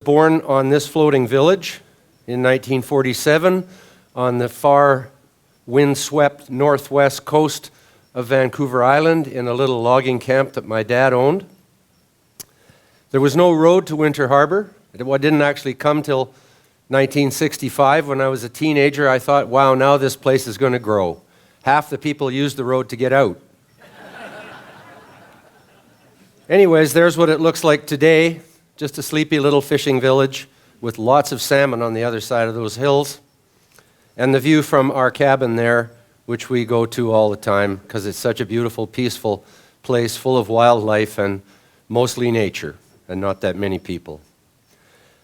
Born on this floating village in 1947 on the far wind-swept northwest coast of Vancouver Island in a little logging camp that my dad owned. There was no road to Winter Harbor. It didn't actually come till 1965. When I was a teenager, I thought, wow, now this place is going to grow. Half the people use the road to get out. Anyways, there's what it looks like today. Just a sleepy little fishing village with lots of salmon on the other side of those hills. And the view from our cabin there, which we go to all the time because it's such a beautiful, peaceful place full of wildlife and mostly nature and not that many people.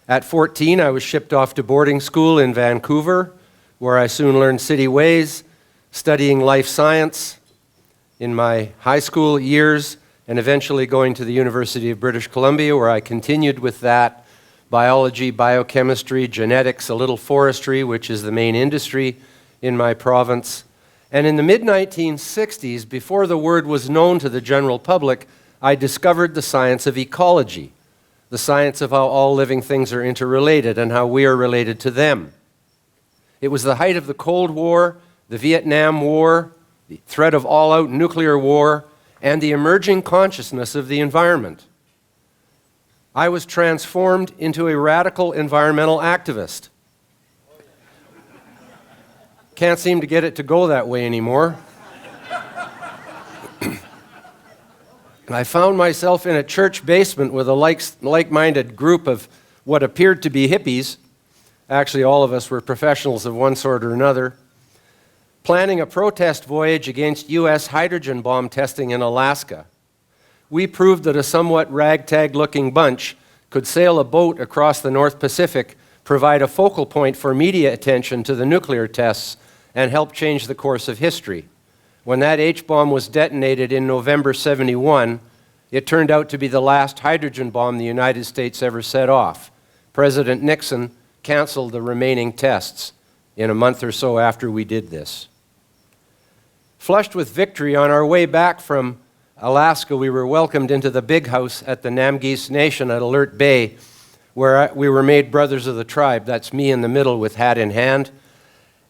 At 14, I was shipped off to boarding school in Vancouver, where I soon learned city ways, studying life science in my high school years, and eventually going to the University of British Columbia, where I continued with that, biology, biochemistry, genetics, a little forestry, which is the main industry in my province. And in the mid-1960s, before the word was known to the general public, I discovered the science of ecology, the science of how all living things are interrelated and how we are related to them. It was the height of the Cold War, the Vietnam War, the threat of all-out nuclear war, and the emerging consciousness of the environment. I was transformed into a radical environmental activist. Can't seem to get it to go that way anymore. I found myself in a church basement with a like-minded group of what appeared to be hippies. Actually, all of us were professionals of one sort or another, planning a protest voyage against U.S. hydrogen bomb testing in Alaska. We proved that a somewhat ragtag-looking bunch could sail a boat across the North Pacific, provide a focal point for media attention to the nuclear tests, and help change the course of history. When that H-bomb was detonated in November '71, it turned out to be the last hydrogen bomb the United States ever set off. President Nixon canceled the remaining tests in a month or so after we did this. Flushed with victory, on our way back from Alaska, we were welcomed into the big house at the Namgis Nation at Alert Bay, where we were made brothers of the tribe. That's me in the middle with hat in hand.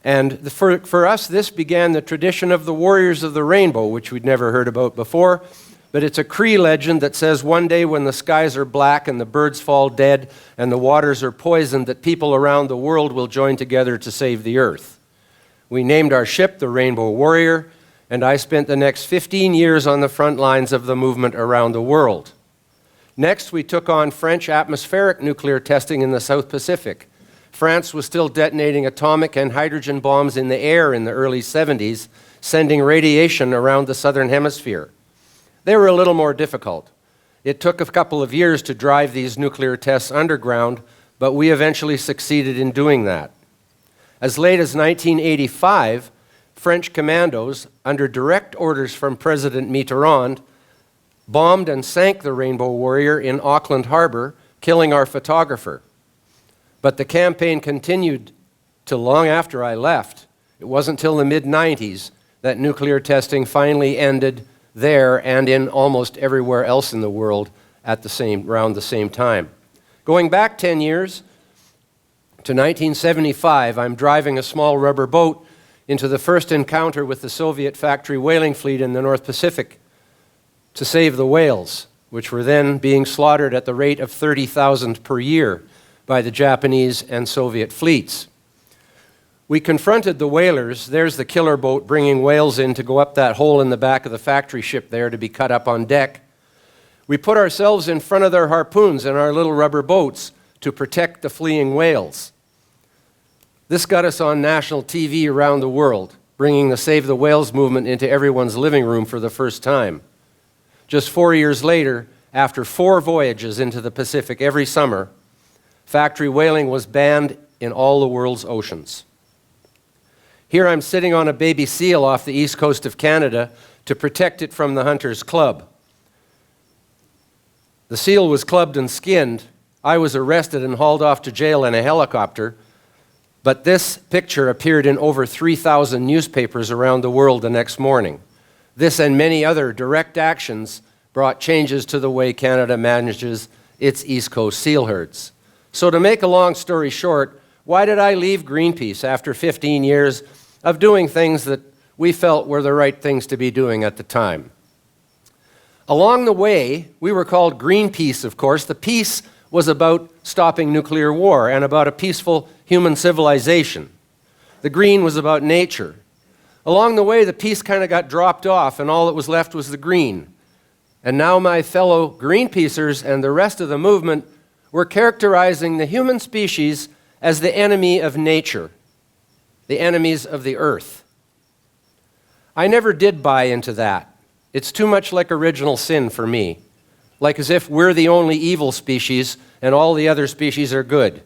And for us, this began the tradition of the Warriors of the Rainbow, which we'd never heard about before. But it's a Cree legend that says one day when the skies are black and the birds fall dead and the waters are poisoned, that people around the world will join together to save the earth. We named our ship the Rainbow Warrior, and I spent the next 15 years on the front lines of the movement around the world. Next, we took on French atmospheric nuclear testing in the South Pacific. France was still detonating atomic and hydrogen bombs in the air in the early 70s, sending radiation around the southern hemisphere. They were a little more difficult. It took a couple of years to drive these nuclear tests underground, but we eventually succeeded in doing that. As late as 1985, French commandos, under direct orders from President Mitterrand, bombed and sank the Rainbow Warrior in Auckland Harbor, killing our photographer. But the campaign continued till long after I left. It wasn't till the mid-90s that nuclear testing finally ended there and in almost everywhere else in the world around the same time. Going back 10 years to 1975, I'm driving a small rubber boat into the first encounter with the Soviet factory whaling fleet in the North Pacific to save the whales, which were then being slaughtered at the rate of 30,000 per year by the Japanese and Soviet fleets. We confronted the whalers. There's the killer boat bringing whales in to go up that hole in the back of the factory ship there to be cut up on deck. We put ourselves in front of their harpoons in our little rubber boats to protect the fleeing whales. This got us on national TV around the world, bringing the Save the Whales movement into everyone's living room for the first time. Just 4 years later, after 4 voyages into the Pacific every summer, factory whaling was banned in all the world's oceans. Here I'm sitting on a baby seal off the east coast of Canada to protect it from the hunter's club. The seal was clubbed and skinned. I was arrested and hauled off to jail in a helicopter. But this picture appeared in over 3,000 newspapers around the world the next morning. This and many other direct actions brought changes to the way Canada manages its East Coast seal herds. So to make a long story short, why did I leave Greenpeace after 15 years of doing things that we felt were the right things to be doing at the time? Along the way, we were called Greenpeace, of course. The peace was about stopping nuclear war and about a peaceful human civilization. The green was about nature. Along the way, the peace kind of got dropped off, and all that was left was the green. And now my fellow Greenpeacers and the rest of the movement were characterizing the human species as the enemy of nature, the enemies of the earth. I never did buy into that. It's too much like original sin for me, like as if we're the only evil species and all the other species are good,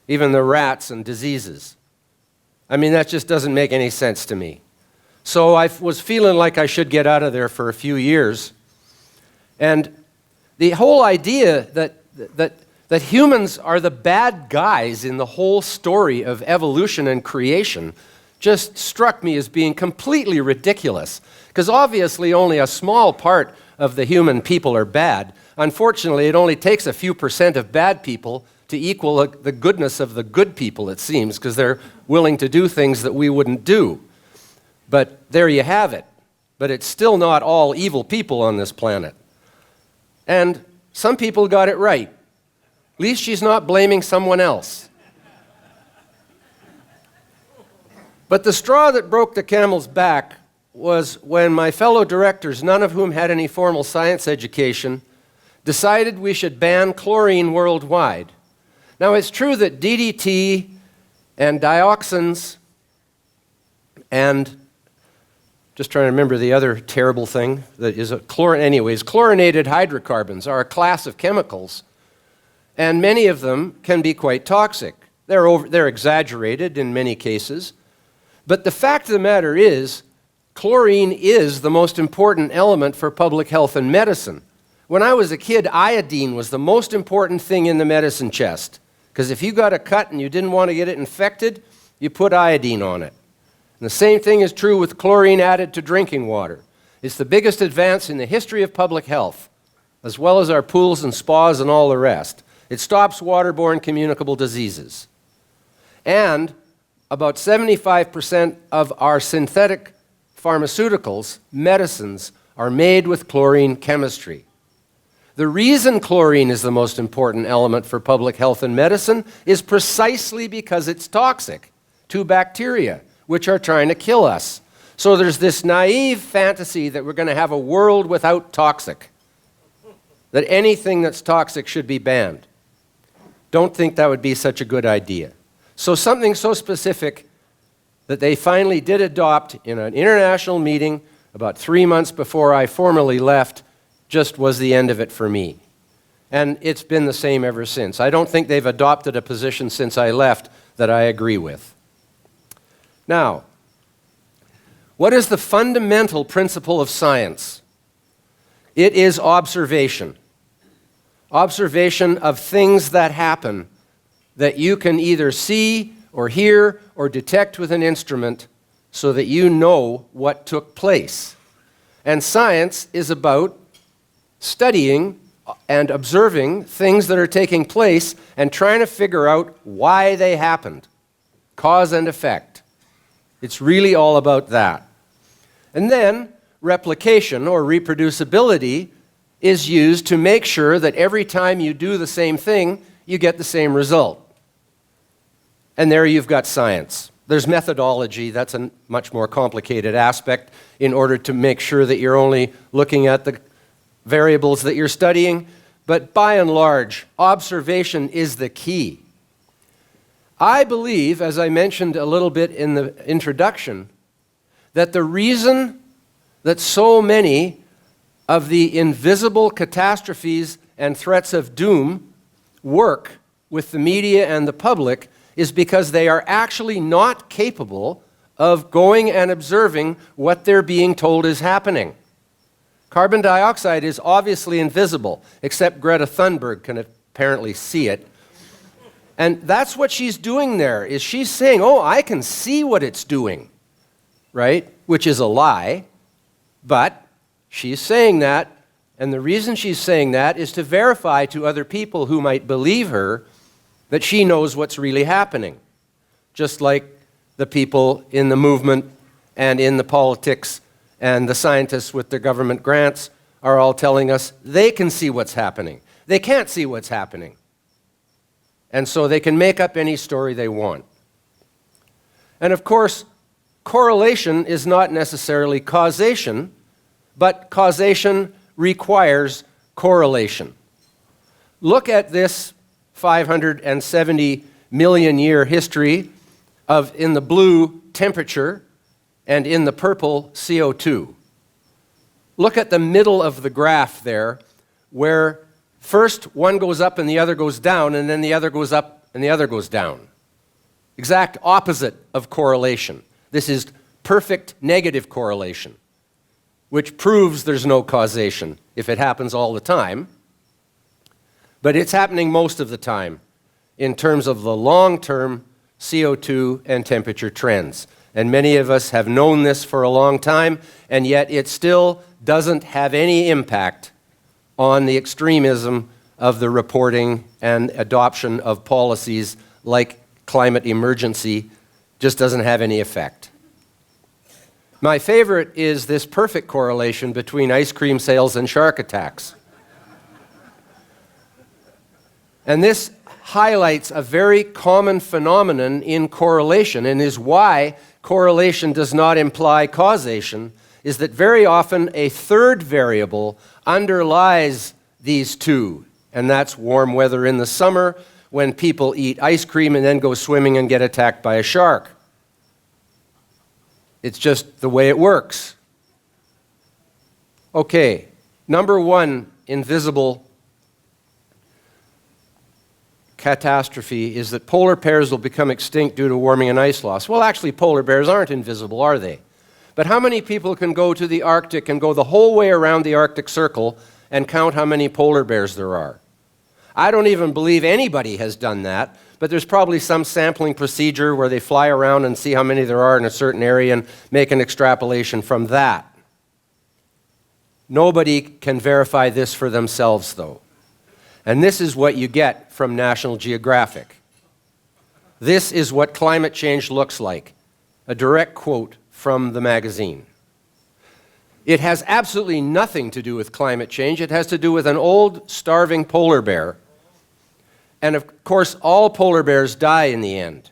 even the rats and diseases. I mean, that just doesn't make any sense to me. So I was feeling like I should get out of there for a few years. And the whole idea that humans are the bad guys in the whole story of evolution and creation just struck me as being completely ridiculous. Because obviously only a small part of the human people are bad. Unfortunately, it only takes a few % of bad people to equal the goodness of the good people, it seems, because they're willing to do things that we wouldn't do. But there you have it. But it's still not all evil people on this planet. And some people got it right. At least she's not blaming someone else. But the straw that broke the camel's back was when my fellow directors, none of whom had any formal science education, decided we should ban chlorine worldwide. Now, it's true that DDT and dioxins and, just trying to remember the other terrible thing that is chlorinated hydrocarbons are a class of chemicals, and many of them can be quite toxic. They're exaggerated in many cases, but the fact of the matter is, chlorine is the most important element for public health and medicine. When I was a kid, iodine was the most important thing in the medicine chest, because if you got a cut and you didn't want to get it infected, you put iodine on it. And the same thing is true with chlorine added to drinking water. It's the biggest advance in the history of public health, as well as our pools and spas and all the rest. It stops waterborne communicable diseases. And about 75% of our synthetic pharmaceuticals, medicines, are made with chlorine chemistry. The reason chlorine is the most important element for public health and medicine is precisely because it's toxic to bacteria, which are trying to kill us. So there's this naive fantasy that we're going to have a world without toxic, that anything that's toxic should be banned. Don't think that would be such a good idea. So something so specific that they finally did adopt in an international meeting about 3 months before I formally left just was the end of it for me. And it's been the same ever since. I don't think they've adopted a position since I left that I agree with. Now, what is the fundamental principle of science? It is observation. Observation of things that happen that you can either see or hear or detect with an instrument so that you know what took place. And science is about studying and observing things that are taking place and trying to figure out why they happened. Cause and effect. It's really all about that. And then replication or reproducibility is used to make sure that every time you do the same thing, you get the same result. And there you've got science. There's methodology, that's a much more complicated aspect in order to make sure that you're only looking at the variables that you're studying. But by and large, observation is the key. I believe, as I mentioned a little bit in the introduction, that the reason that so many of the invisible catastrophes and threats of doom work with the media and the public is because they are actually not capable of going and observing what they're being told is happening. Carbon dioxide is obviously invisible, except Greta Thunberg can apparently see it. And that's what she's doing there, is she's saying, oh, I can see what it's doing, right? Which is a lie, but she's saying that, and the reason she's saying that is to verify to other people who might believe her that she knows what's really happening, just like the people in the movement and in the politics and the scientists with their government grants are all telling us they can see what's happening. They can't see what's happening. And so they can make up any story they want. And of course, correlation is not necessarily causation, but causation requires correlation. Look at this 570 million year history of, in the blue, temperature, and in the purple, CO2. Look at the middle of the graph there, where first one goes up and the other goes down, and then the other goes up and the other goes down. Exact opposite of correlation. This is perfect negative correlation, which proves there's no causation if it happens all the time. But it's happening most of the time in terms of the long-term CO2 and temperature trends. And many of us have known this for a long time, and yet it still doesn't have any impact on the extremism of the reporting and adoption of policies like climate emergency. Just doesn't have any effect. My favorite is this perfect correlation between ice cream sales and shark attacks. And this highlights a very common phenomenon in correlation, and is why correlation does not imply causation, is that very often a third variable underlies these two, and that's warm weather in the summer when people eat ice cream and then go swimming and get attacked by a shark. It's just the way it works. Okay, number one invisible catastrophe is that polar bears will become extinct due to warming and ice loss. Well, actually, polar bears aren't invisible, are they? But how many people can go to the Arctic and go the whole way around the Arctic Circle and count how many polar bears there are? I don't even believe anybody has done that, but there's probably some sampling procedure where they fly around and see how many there are in a certain area and make an extrapolation from that. Nobody can verify this for themselves, though. And this is what you get from National Geographic. This is what climate change looks like. A direct quote from the magazine. It has absolutely nothing to do with climate change. It has to do with an old, starving polar bear. And of course, all polar bears die in the end.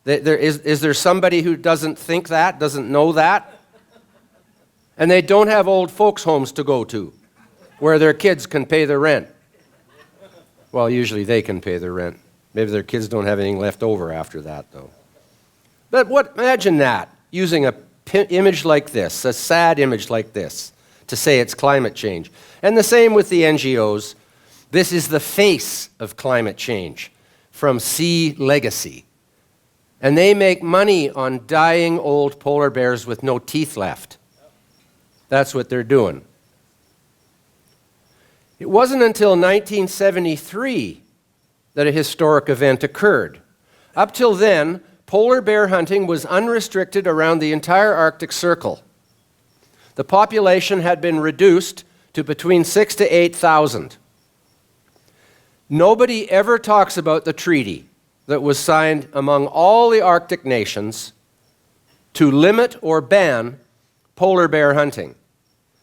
Is there somebody who doesn't think that, doesn't know that? And they don't have old folks' homes to go to, where their kids can pay their rent. Well, usually they can pay their rent. Maybe their kids don't have anything left over after that, though. But imagine that, using an image like this, a sad image like this, to say it's climate change. And the same with the NGOs. This is the face of climate change from Sea Legacy. And they make money on dying old polar bears with no teeth left. That's what they're doing. It wasn't until 1973 that a historic event occurred. Up till then, polar bear hunting was unrestricted around the entire Arctic Circle. The population had been reduced to between 6,000 to 8,000. Nobody ever talks about the treaty that was signed among all the Arctic nations to limit or ban polar bear hunting.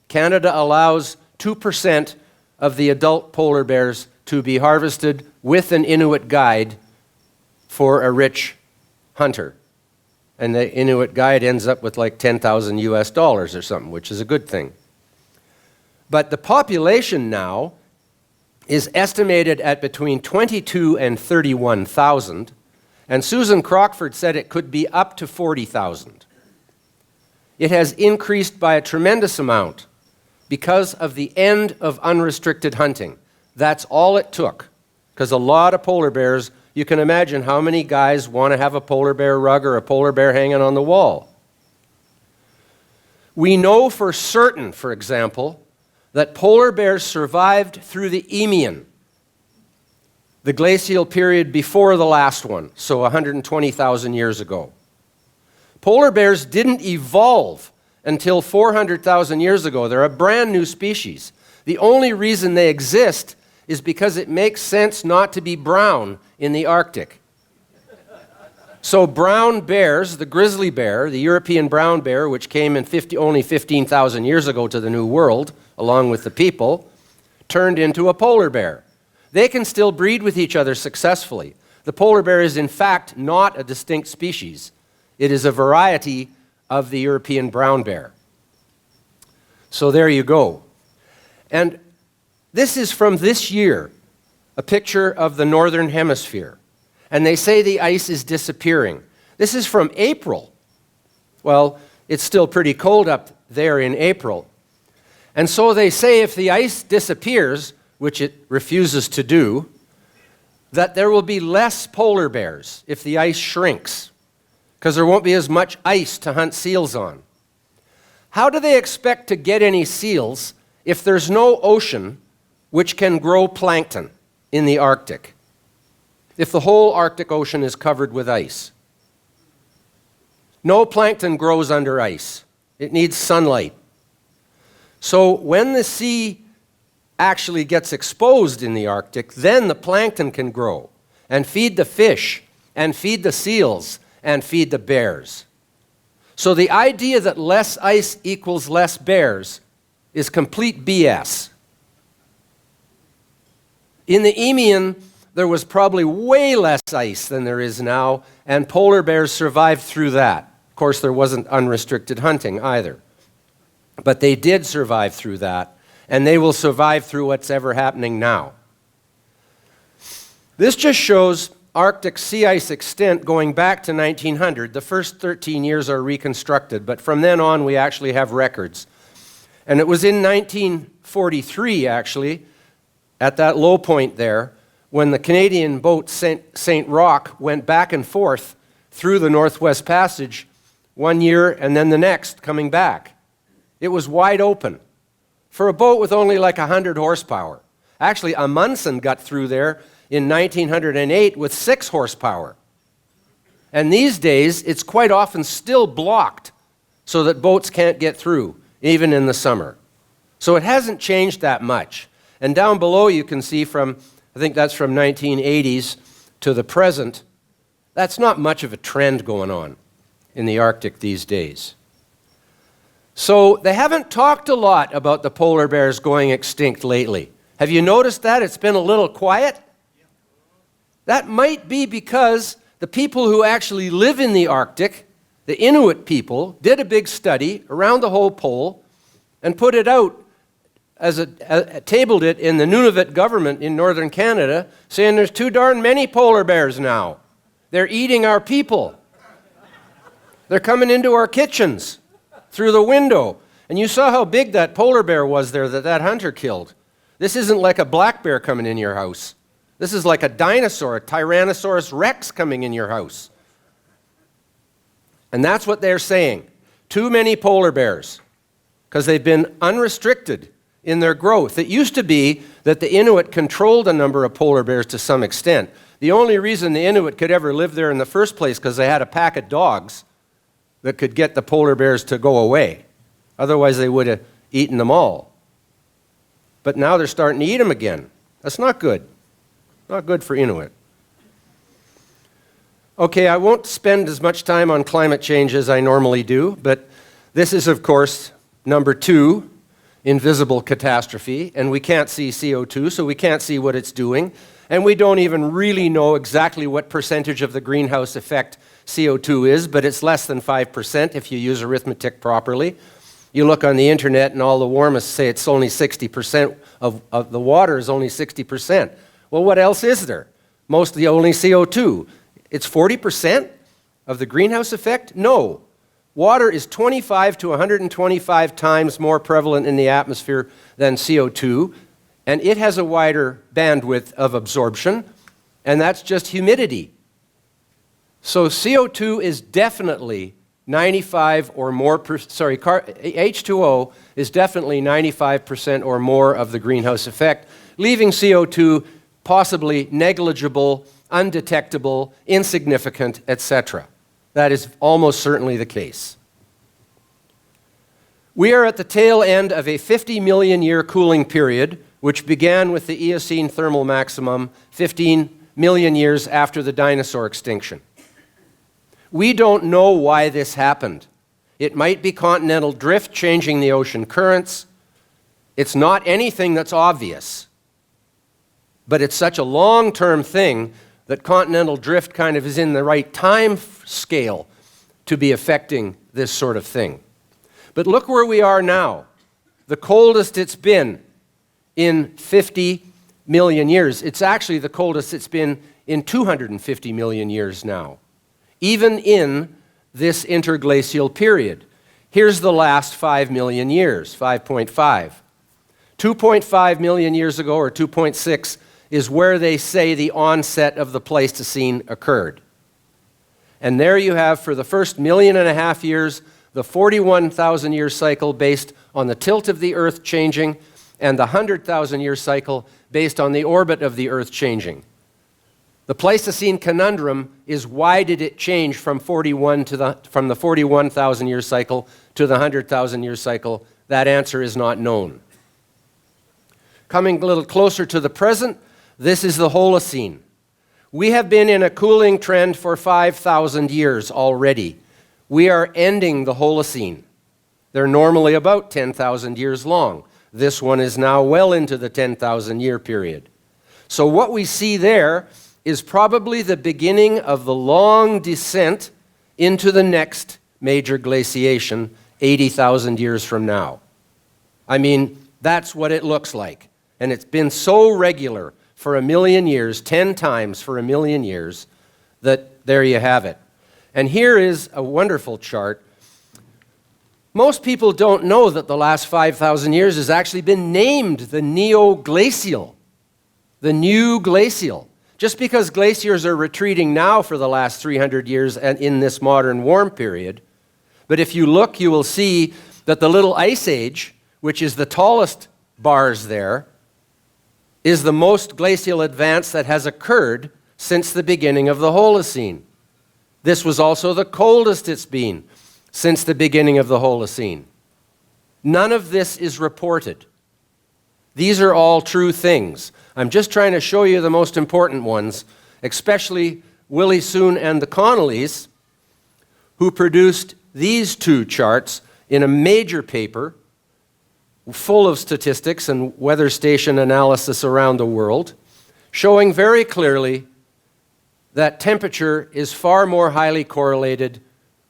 Canada allows 2% of the adult polar bears to be harvested with an Inuit guide for a rich hunter. And the Inuit guide ends up with like $10,000 US or something, which is a good thing. But the population now is estimated at between 22 and 31,000, and Susan Crockford said it could be up to 40,000. It has increased by a tremendous amount because of the end of unrestricted hunting. That's all it took, because a lot of polar bears, you can imagine how many guys want to have a polar bear rug or a polar bear hanging on the wall. We know for certain, for example, that polar bears survived through the Eemian, the glacial period before the last one, so 120,000 years ago. Polar bears didn't evolve until 400,000 years ago. They're a brand new species. The only reason they exist is because it makes sense not to be brown in the Arctic. So brown bears, the grizzly bear, the European brown bear, which came in only 15,000 years ago to the New World, along with the people, turned into a polar bear. They can still breed with each other successfully. The polar bear is in fact not a distinct species. It is a variety of the European brown bear. So there you go. And this is from this year, a picture of the northern hemisphere. And they say the ice is disappearing. This is from April. Well, it's still pretty cold up there in April. And so they say if the ice disappears, which it refuses to do, that there will be less polar bears if the ice shrinks, because there won't be as much ice to hunt seals on. How do they expect to get any seals if there's no ocean which can grow plankton in the Arctic? If the whole Arctic Ocean is covered with ice. No plankton grows under ice. It needs sunlight. So when the sea actually gets exposed in the Arctic, then the plankton can grow and feed the fish and feed the seals and feed the bears. So the idea that less ice equals less bears is complete BS. In the Eemian, there was probably way less ice than there is now, and polar bears survived through that. Of course, there wasn't unrestricted hunting either. But they did survive through that, and they will survive through what's ever happening now. This just shows Arctic sea ice extent going back to 1900. The first 13 years are reconstructed, but from then on we actually have records. And it was in 1943, actually, at that low point there, when the Canadian boat St. Roch went back and forth through the Northwest Passage one year and then the next coming back. It was wide open for a boat with only like 100 horsepower. Actually, Amundsen got through there in 1908 with 6 horsepower. And these days, it's quite often still blocked so that boats can't get through, even in the summer. So it hasn't changed that much. And down below you can see from, I think that's from 1980s to the present, that's not much of a trend going on in the Arctic these days. So they haven't talked a lot about the polar bears going extinct lately. Have you noticed that? It's been a little quiet. That might be because the people who actually live in the Arctic, the Inuit people, did a big study around the whole pole and put it out tabled it in the Nunavut government in northern Canada, saying there's too darn many polar bears now. They're eating our people. They're coming into our kitchens through the window. And you saw how big that polar bear was there that hunter killed. This isn't like a black bear coming in your house. This is like a dinosaur, a Tyrannosaurus Rex coming in your house. And that's what they're saying. Too many polar bears, because they've been unrestricted in their growth. It used to be that the Inuit controlled a number of polar bears to some extent. The only reason the Inuit could ever live there in the first place because they had a pack of dogs that could get the polar bears to go away. Otherwise, they would have eaten them all. But now they're starting to eat them again. That's not good. Not good for Inuit. Okay, I won't spend as much time on climate change as I normally do, but this is, of course, number 2, invisible catastrophe, and we can't see CO2, so we can't see what it's doing, and we don't even really know exactly what percentage of the greenhouse effect CO2 is, but it's less than 5% if you use arithmetic properly. You look on the internet and all the warmists say it's only 60% of the water is only 60%. Well, what else is there? Mostly only CO2. It's 40% of the greenhouse effect? No. Water is 25 to 125 times more prevalent in the atmosphere than CO2, and it has a wider bandwidth of absorption, and that's just humidity. So CO2 is definitely 95 or more, H2O is definitely 95% or more of the greenhouse effect, leaving CO2 possibly negligible, undetectable, insignificant, etc. That is almost certainly the case. We are at the tail end of a 50 million year cooling period, which began with the Eocene thermal maximum 15 million years after the dinosaur extinction. We don't know why this happened. It might be continental drift changing the ocean currents. It's not anything that's obvious. But it's such a long-term thing that continental drift kind of is in the right time scale to be affecting this sort of thing. But look where we are now. The coldest it's been in 50 million years. It's actually the coldest it's been in 250 million years now, even in this interglacial period. Here's the last 5 million years, 5.5. 2.5 million years ago, or 2.6, is where they say the onset of the Pleistocene occurred. And there you have, for the first 1.5 million years, the 41,000-year cycle based on the tilt of the Earth changing, and the 100,000-year cycle based on the orbit of the Earth changing. The Pleistocene conundrum is, why did it change from the 41,000-year cycle to the 100,000-year cycle? That answer is not known. Coming a little closer to the present, this is the Holocene. We have been in a cooling trend for 5,000 years already. We are ending the Holocene. They're normally about 10,000 years long. This one is now well into the 10,000-year period. So what we see there is probably the beginning of the long descent into the next major glaciation 80,000 years from now. I mean, that's what it looks like. And it's been so regular for 1 million years, 10 times for 1 million years, that there you have it. And here is a wonderful chart. Most people don't know that the last 5,000 years has actually been named the neoglacial, the new glacial. Just because glaciers are retreating now for the last 300 years and in this modern warm period, but if you look, you will see that the little ice age, which is the tallest bars there, is the most glacial advance that has occurred since the beginning of the Holocene. This was also the coldest it's been since the beginning of the Holocene. None of this is reported. These are all true things. I'm just trying to show you the most important ones, especially Willie Soon and the Connollys, who produced these two charts in a major paper full of statistics and weather station analysis around the world, showing very clearly that temperature is far more highly correlated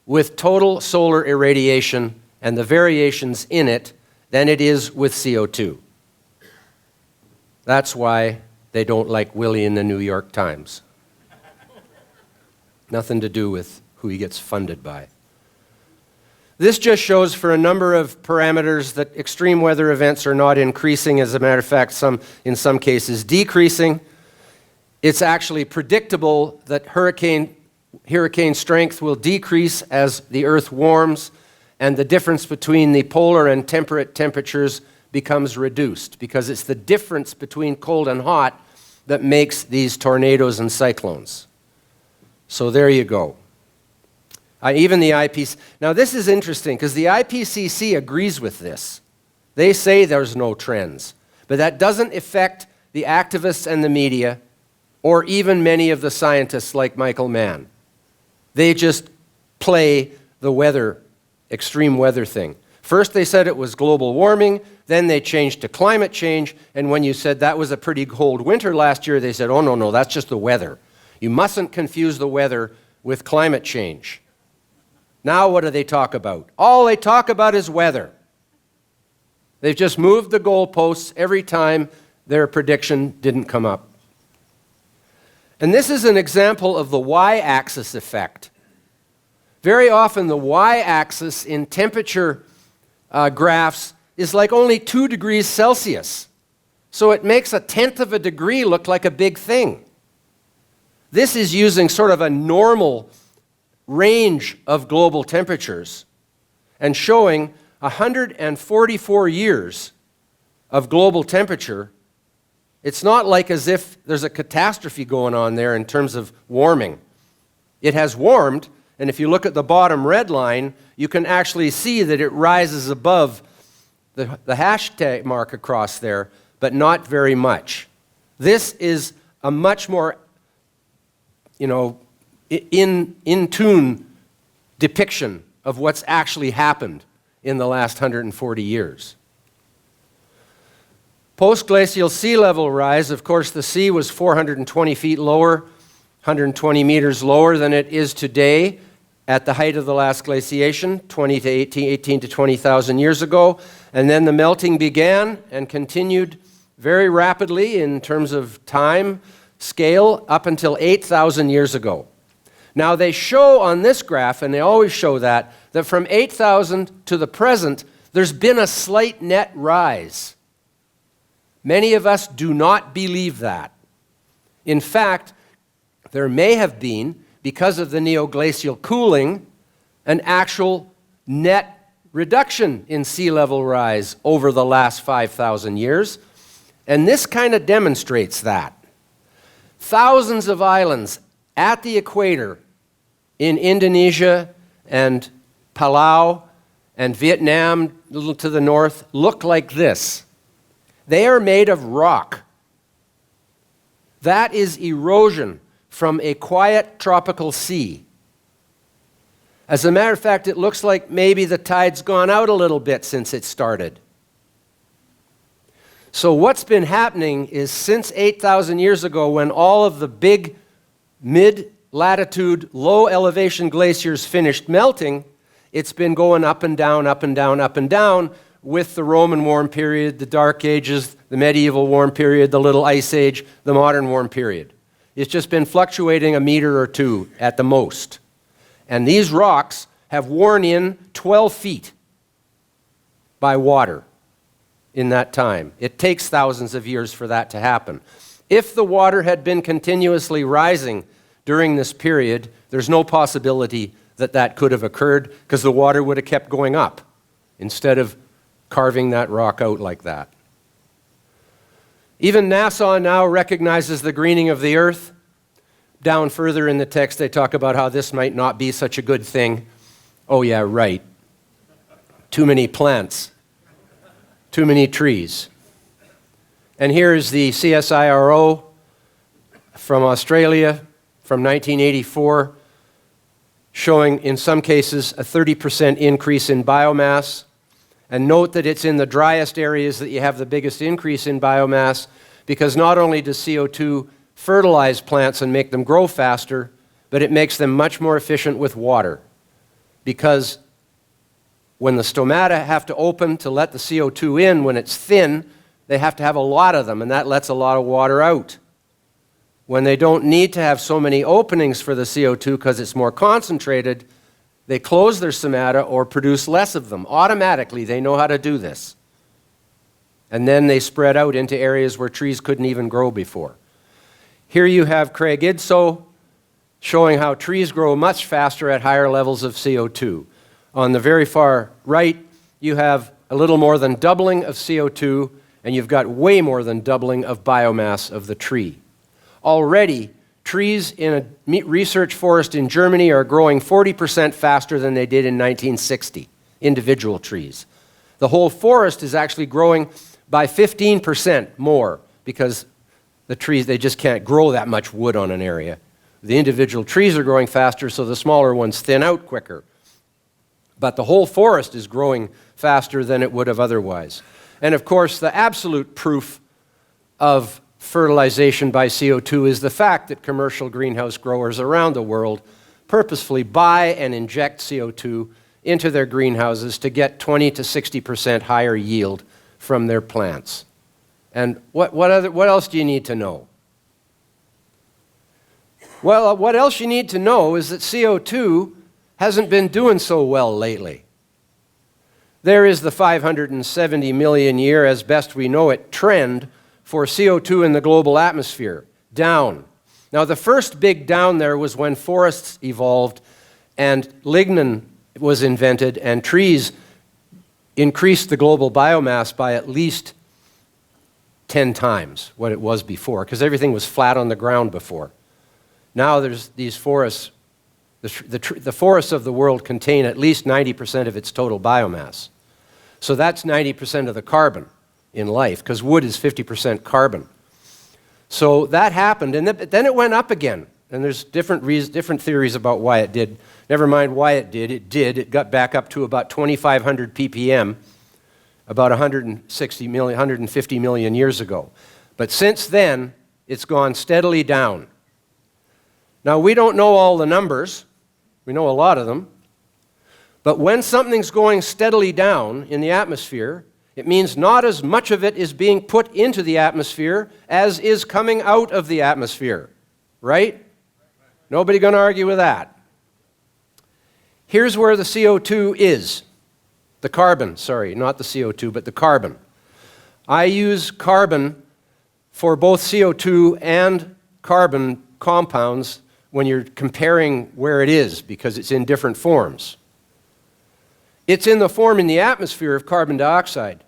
with total solar irradiation and the variations in it than it is with CO2. That's why they don't like Willie in the New York Times. Nothing to do with who he gets funded by. This just shows for a number of parameters that extreme weather events are not increasing. As a matter of fact, in some cases decreasing. It's actually predictable that hurricane strength will decrease as the Earth warms, and the difference between the polar and temperate temperatures becomes reduced, because it's the difference between cold and hot that makes these tornadoes and cyclones. So there you go. Even the IPCC. Now this is interesting, because the IPCC agrees with this. They say there's no trends, but that doesn't affect the activists and the media, or even many of the scientists like Michael Mann. They just play the extreme weather thing. First they said it was global warming, then they changed to climate change, and when you said that was a pretty cold winter last year, they said, oh no, that's just the weather. You mustn't confuse the weather with climate change. Now what do they talk about? All they talk about is weather. They've just moved the goalposts every time their prediction didn't come up. And this is an example of the y-axis effect. Very often the y-axis in temperature graphs is like only 2 degrees Celsius. So it makes 1/10 of a degree look like a big thing. This is using sort of a normal range of global temperatures and showing 144 years of global temperature. It's not like as if there's a catastrophe going on there in terms of warming. It has warmed, and if you look at the bottom red line, you can actually see that it rises above the hashtag mark across there, but not very much. This is a much more in tune depiction of what's actually happened in the last 140 years. Post-glacial sea level rise, of course, the sea was 420 feet lower, 120 meters lower than it is today at the height of the last glaciation, 18 to 20,000 years ago. And then the melting began and continued very rapidly in terms of time scale up until 8,000 years ago. Now they show on this graph, and they always show that from 8,000 to the present, there's been a slight net rise. Many of us do not believe that. In fact, there may have been, because of the neoglacial cooling, an actual net reduction in sea level rise over the last 5,000 years. And this kind of demonstrates that. Thousands of islands at the equator in Indonesia and Palau and Vietnam, a little to the north, look like this. They are made of rock. That is erosion from a quiet tropical sea. As a matter of fact, it looks like maybe the tide's gone out a little bit since it started. So what's been happening is since 8,000 years ago, when all of the big mid-latitude, low-elevation glaciers finished melting, it's been going up and down, up and down, up and down with the Roman warm period, the Dark Ages, the medieval warm period, the Little Ice Age, the modern warm period. It's just been fluctuating a meter or two at the most. And these rocks have worn in 12 feet by water in that time. It takes thousands of years for that to happen. If the water had been continuously rising during this period, there's no possibility that that could have occurred because the water would have kept going up instead of carving that rock out like that. Even NASA now recognizes the greening of the earth. Down further in the text, they talk about how this might not be such a good thing. Oh yeah, right. Too many plants. Too many trees. And here is the CSIRO from Australia from 1984, showing in some cases a 30% increase in biomass. And note that it's in the driest areas that you have the biggest increase in biomass, because not only does CO2 fertilize plants and make them grow faster, but it makes them much more efficient with water. Because when the stomata have to open to let the CO2 in when it's thin, they have to have a lot of them, and that lets a lot of water out. When they don't need to have so many openings for the CO2 because it's more concentrated, they close their stomata or produce less of them. Automatically, they know how to do this. And then they spread out into areas where trees couldn't even grow before. Here you have Craig Idso showing how trees grow much faster at higher levels of CO2. On the very far right, you have a little more than doubling of CO2, and you've got way more than doubling of biomass of the tree. Already, trees in a research forest in Germany are growing 40% faster than they did in 1960, individual trees. The whole forest is actually growing by 15% more because the trees, they just can't grow that much wood on an area. The individual trees are growing faster, so the smaller ones thin out quicker. But the whole forest is growing faster than it would have otherwise. And of course, the absolute proof of fertilization by CO2 is the fact that commercial greenhouse growers around the world purposefully buy and inject CO2 into their greenhouses to get 20 to 60% higher yield from their plants. And what else do you need to know? Well, what else you need to know is that CO2 hasn't been doing so well lately. There is the 570 million year, as best we know it, trend for CO2 in the global atmosphere, down. Now, the first big down there was when forests evolved and lignin was invented and trees increased the global biomass by at least 10 times what it was before, because everything was flat on the ground before. Now there's these forests, the forests of the world contain at least 90% of its total biomass. So that's 90% of the carbon in life, because wood is 50% carbon. So that happened, and then it went up again and there's different theories about why it did. Never mind why it did. It did. It got back up to about 2,500 ppm about 150 million years ago. But since then, it's gone steadily down. Now, we don't know all the numbers. We know a lot of them. But when something's going steadily down in the atmosphere, it means not as much of it is being put into the atmosphere as is coming out of the atmosphere. Right? Nobody going to argue with that. Here's where the CO2 is. The carbon, sorry, not the CO2, but the carbon. I use carbon for both CO2 and carbon compounds when you're comparing where it is, because it's in different forms. It's in the form in the atmosphere of carbon dioxide.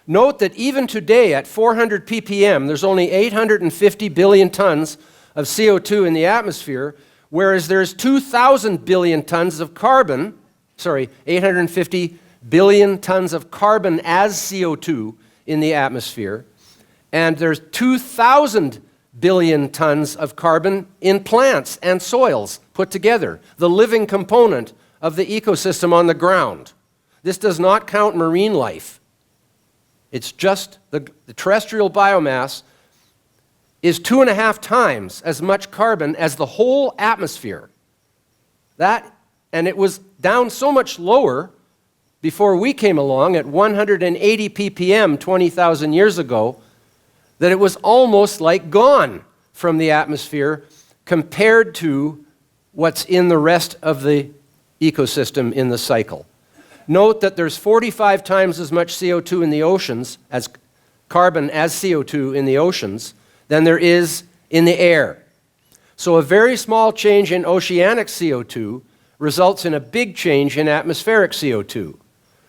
Note that even today at 400 ppm, there's only 850 billion tons of CO2 in the atmosphere, whereas there's 2,000 billion tons of carbon, 850 billion tons of carbon as CO2 in the atmosphere, and there's 2,000 billion tons of carbon in plants and soils put together, the living component of the ecosystem on the ground. This does not count marine life. It's just the terrestrial biomass is 2.5 times as much carbon as the whole atmosphere. And it was down so much lower before we came along at 180 ppm 20,000 years ago that it was almost like gone from the atmosphere compared to what's in the rest of the ecosystem in the cycle. Note that there's 45 times as much CO2 in the oceans as carbon as CO2 in the oceans than there is in the air. So a very small change in oceanic CO2 results in a big change in atmospheric CO2.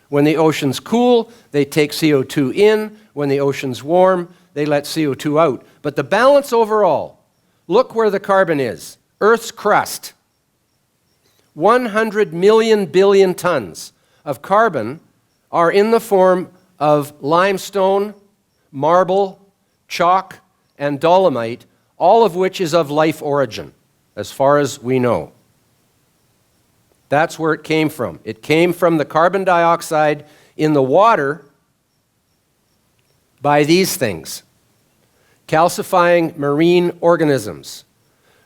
When the oceans cool, they take CO2 in. When the oceans warm, they let CO2 out. But the balance overall, look where the carbon is. Earth's crust. 100 million billion tons of carbon are in the form of limestone, marble, chalk, and dolomite, all of which is of life origin, as far as we know. That's where it came from. It came from the carbon dioxide in the water by these things. Calcifying marine organisms,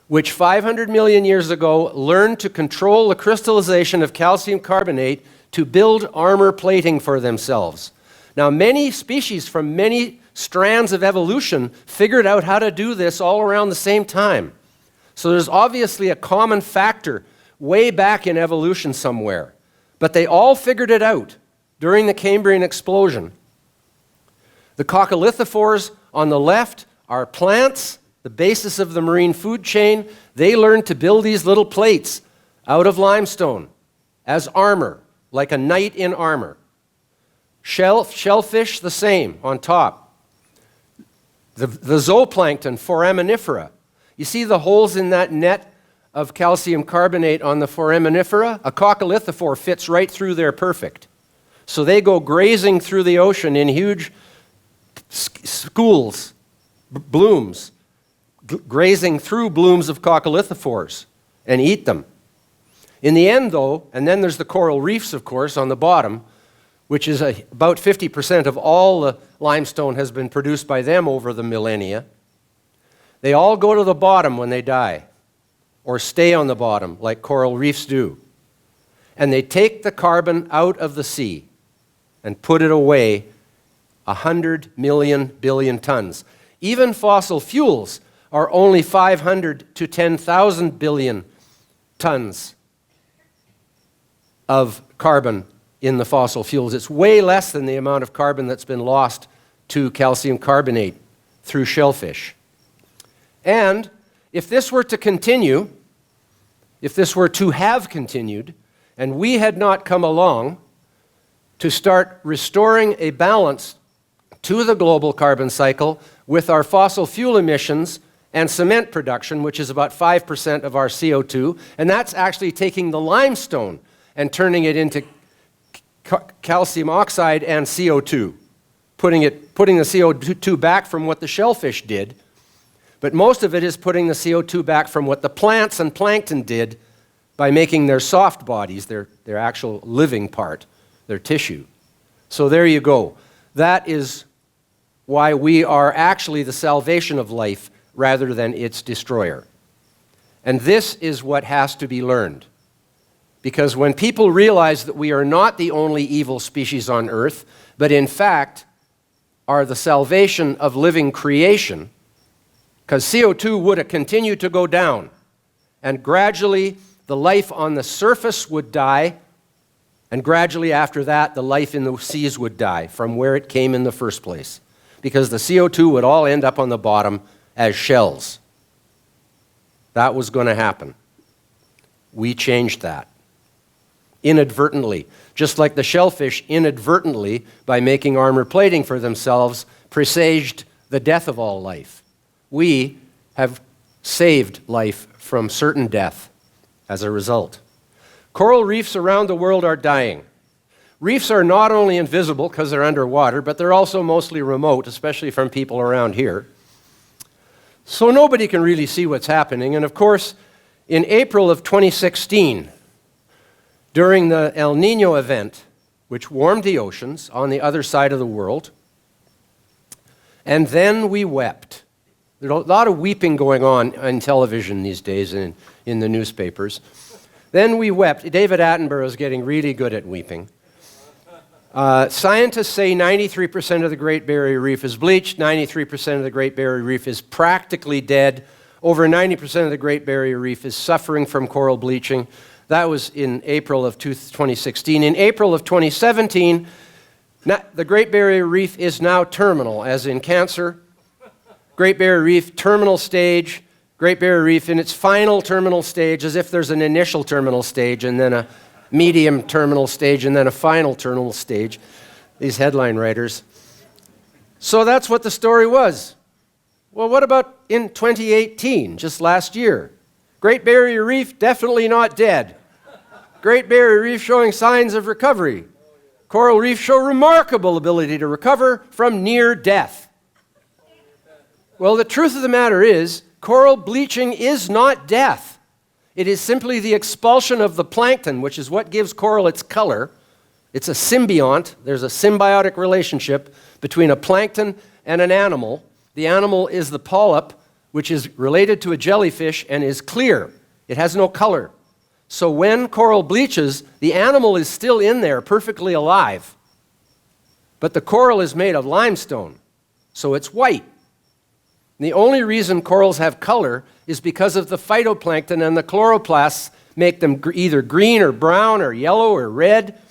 which 500 million years ago learned to control the crystallization of calcium carbonate to build armor plating for themselves. Now, many species from many strands of evolution figured out how to do this all around the same time. So there's obviously a common factor way back in evolution somewhere. But they all figured it out during the Cambrian explosion. The coccolithophores on the left are plants, the basis of the marine food chain. They learned to build these little plates out of limestone as armor, like a knight in armor. Shellfish, the same, on top. The zooplankton, foraminifera. You see the holes in that net of calcium carbonate on the foraminifera? A coccolithophore fits right through there perfect. So they go grazing through the ocean in huge schools, blooms, grazing through blooms of coccolithophores and eat them. In the end, though, and then there's the coral reefs, of course, on the bottom, which is about 50% of all the limestone has been produced by them over the millennia. They all go to the bottom when they die, or stay on the bottom, like coral reefs do. And they take the carbon out of the sea and put it away 100 million billion tons. Even fossil fuels are only 500 to 10,000 billion tons of carbon in the fossil fuels. It's way less than the amount of carbon that's been lost to calcium carbonate through shellfish. And if this were to continue, if this were to have continued, and we had not come along to start restoring a balance to the global carbon cycle with our fossil fuel emissions and cement production, which is about 5% of our CO2, and that's actually taking the limestone and turning it into calcium oxide and CO2, putting the CO2 back from what the shellfish did. But most of it is putting the CO2 back from what the plants and plankton did by making their soft bodies, their actual living part, their tissue. So there you go. That is why we are actually the salvation of life rather than its destroyer. And this is what has to be learned. Because when people realize that we are not the only evil species on earth, but in fact are the salvation of living creation, because CO2 would have continued to go down, and gradually the life on the surface would die, and gradually after that the life in the seas would die from where it came in the first place, because the CO2 would all end up on the bottom as shells. That was going to happen. We changed that. Inadvertently, just like the shellfish inadvertently, by making armor plating for themselves, presaged the death of all life. We have saved life from certain death as a result. Coral reefs around the world are dying. Reefs are not only invisible because they're underwater, but they're also mostly remote, especially from people around here. So nobody can really see what's happening. And of course, in April of 2016, during the El Nino event, which warmed the oceans on the other side of the world, and then we wept. There's a lot of weeping going on television these days and in the newspapers. Then we wept. David Attenborough is getting really good at weeping. Scientists say 93% of the Great Barrier Reef is bleached, 93% of the Great Barrier Reef is practically dead, over 90% of the Great Barrier Reef is suffering from coral bleaching. That was in April of 2016. In April of 2017, the Great Barrier Reef is now terminal, as in cancer. Great Barrier Reef, terminal stage. Great Barrier Reef in its final terminal stage, as if there's an initial terminal stage and then a medium terminal stage and then a final terminal stage. These headline writers. So that's what the story was. Well, what about in 2018, just last year? Great Barrier Reef, definitely not dead. Great Barrier Reef showing signs of recovery. Coral reefs show remarkable ability to recover from near death. Well, the truth of the matter is, coral bleaching is not death. It is simply the expulsion of the plankton, which is what gives coral its color. It's a symbiont. There's a symbiotic relationship between a plankton and an animal. The animal is the polyp, which is related to a jellyfish and is clear. It has no color. So when coral bleaches, the animal is still in there, perfectly alive. But the coral is made of limestone, so it's white. And the only reason corals have color is because of the phytoplankton, and the chloroplasts make them either green or brown or yellow or red,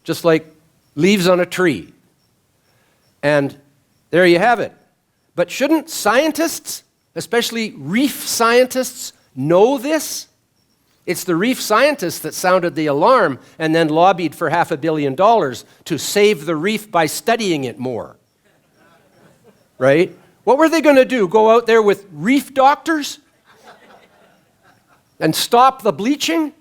just like leaves on a tree. And there you have it. But shouldn't scientists, especially reef scientists, know this? It's the reef scientists that sounded the alarm and then lobbied for $500 million to save the reef by studying it more. Right? What were they going to do? Go out there with reef doctors? And stop the bleaching?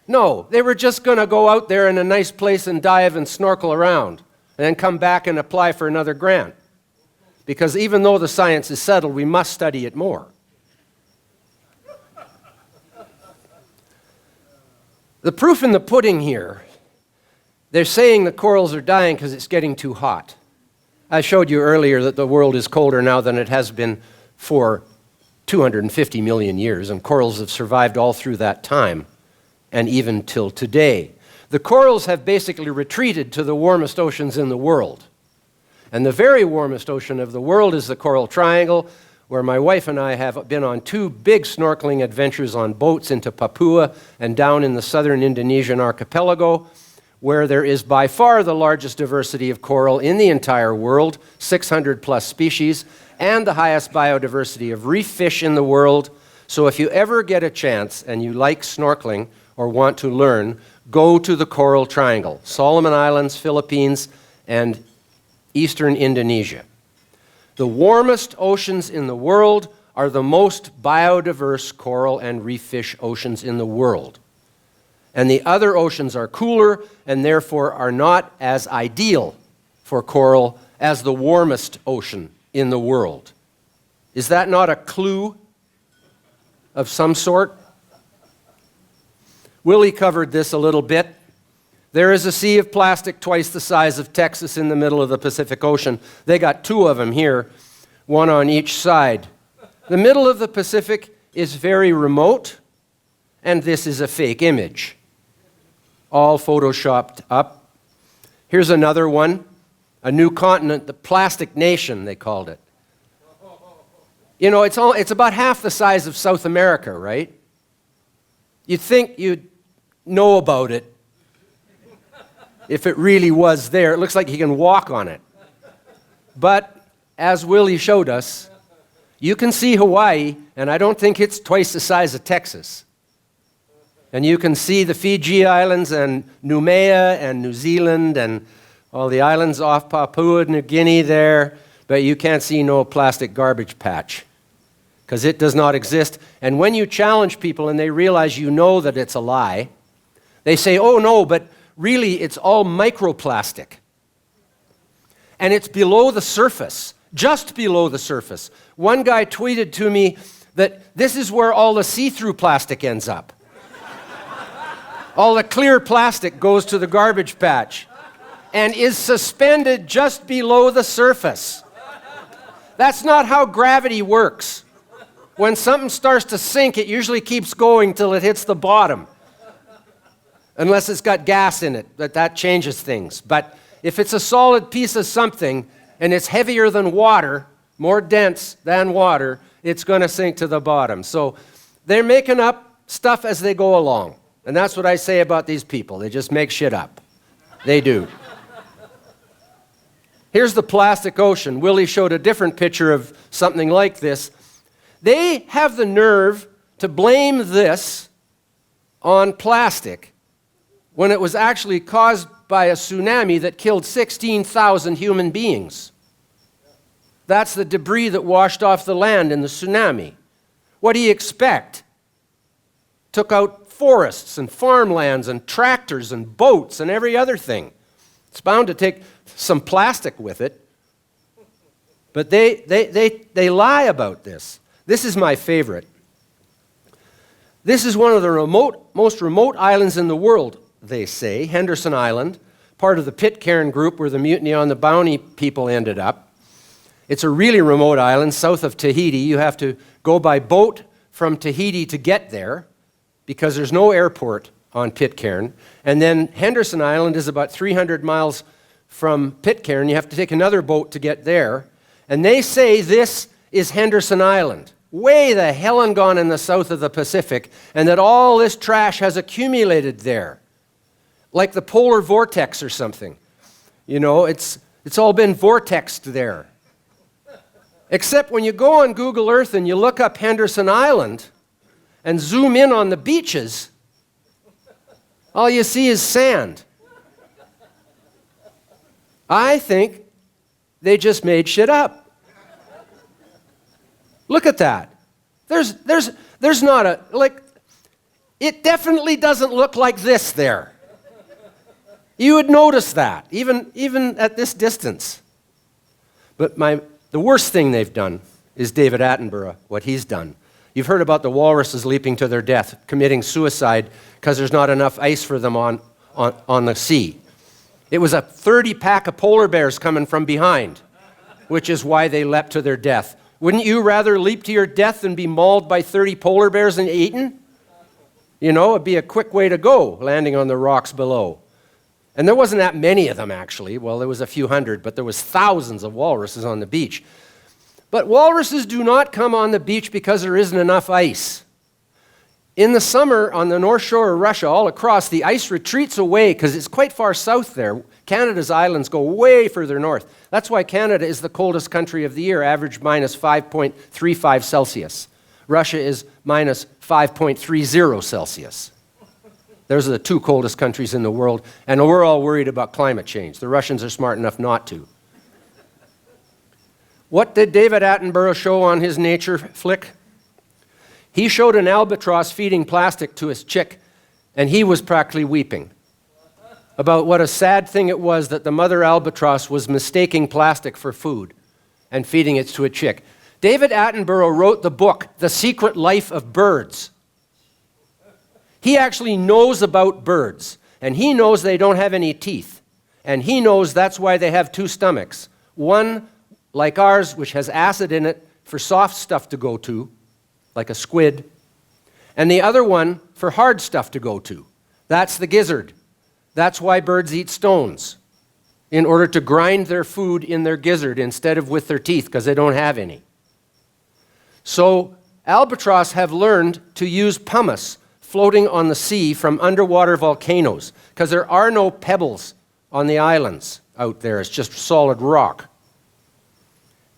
No, they were just going to go out there in a nice place and dive and snorkel around and then come back and apply for another grant. Because even though the science is settled, we must study it more. The proof in the pudding here, they're saying the corals are dying because it's getting too hot. I showed you earlier that the world is colder now than it has been for 250 million years, and corals have survived all through that time, and even till today. The corals have basically retreated to the warmest oceans in the world. And the very warmest ocean of the world is the Coral Triangle, where my wife and I have been on 2 big snorkeling adventures on boats into Papua and down in the southern Indonesian archipelago, where there is by far the largest diversity of coral in the entire world, 600 plus species, and the highest biodiversity of reef fish in the world. So if you ever get a chance and you like snorkeling or want to learn, go to the Coral Triangle, Solomon Islands, Philippines, and eastern Indonesia. The warmest oceans in the world are the most biodiverse coral and reef fish oceans in the world. And the other oceans are cooler and therefore are not as ideal for coral as the warmest ocean in the world. Is that not a clue of some sort? Willie covered this a little bit. There is a sea of plastic twice the size of Texas in the middle of the Pacific Ocean. They got two of them here, one on each side. The middle of the Pacific is very remote, and this is a fake image, all photoshopped up. Here's another one, a new continent, the plastic nation, they called it. You know, it's about half the size of South America, right? You'd think you'd know about it if it really was there. It looks like you can walk on it. But as Willie showed us, you can see Hawaii, and I don't think it's twice the size of Texas. And you can see the Fiji Islands and Noumea and New Zealand and all the islands off Papua New Guinea there, but you can't see no plastic garbage patch because it does not exist. And when you challenge people and they realize you know that it's a lie, they say, oh no, but really it's all microplastic. And it's below the surface, just below the surface. One guy tweeted to me that this is where all the see-through plastic ends up. All the clear plastic goes to the garbage patch and is suspended just below the surface. That's not how gravity works. When something starts to sink, it usually keeps going till it hits the bottom. Unless it's got gas in it, that changes things. But if it's a solid piece of something and it's heavier than water, more dense than water, it's going to sink to the bottom. So they're making up stuff as they go along. And that's what I say about these people. They just make shit up. They do. Here's the plastic ocean. Willie showed a different picture of something like this. They have the nerve to blame this on plastic when it was actually caused by a tsunami that killed 16,000 human beings. That's the debris that washed off the land in the tsunami. What do you expect? Took out forests and farmlands and tractors and boats and every other thing. It's bound to take some plastic with it. But they lie about this. This is my favorite. This is one of the most remote islands in the world, they say, Henderson Island, part of the Pitcairn group where the mutiny on the Bounty people ended up. It's a really remote island south of Tahiti. You have to go by boat from Tahiti to get there because there's no airport on Pitcairn. And then Henderson Island is about 300 miles from Pitcairn. You have to take another boat to get there. And they say this is Henderson Island, way the hell and gone in the south of the Pacific, and that all this trash has accumulated there, like the polar vortex or something. You know, it's all been vortexed there. Except when you go on Google Earth and you look up Henderson Island and zoom in on the beaches, all you see is sand. I think they just made shit up. Look at that. There's not a, like, it definitely doesn't look like this there. You would notice that, even at this distance. But the worst thing they've done is David Attenborough, what he's done. You've heard about the walruses leaping to their death, committing suicide because there's not enough ice for them on the sea. It was a 30-pack of polar bears coming from behind, which is why they leapt to their death. Wouldn't you rather leap to your death than be mauled by 30 polar bears and eaten? You know, it'd be a quick way to go, landing on the rocks below. And there wasn't that many of them, actually. Well, there was a few hundred, but there was thousands of walruses on the beach. But walruses do not come on the beach because there isn't enough ice. In the summer, on the north shore of Russia, all across, the ice retreats away because it's quite far south there. Canada's islands go way further north. That's why Canada is the coldest country of the year, average minus 5.35 Celsius. Russia is minus 5.30 Celsius. Those are the two coldest countries in the world, and we're all worried about climate change. The Russians are smart enough not to. What did David Attenborough show on his nature flick? He showed an albatross feeding plastic to his chick, and he was practically weeping about what a sad thing it was that the mother albatross was mistaking plastic for food and feeding it to a chick. David Attenborough wrote the book, The Secret Life of Birds. He actually knows about birds, and he knows they don't have any teeth. And he knows that's why they have two stomachs. One, like ours, which has acid in it for soft stuff to go to, like a squid, and the other one for hard stuff to go to. That's the gizzard. That's why birds eat stones, in order to grind their food in their gizzard instead of with their teeth, because they don't have any. So albatross have learned to use pumice floating on the sea from underwater volcanoes, because there are no pebbles on the islands out there. It's just solid rock.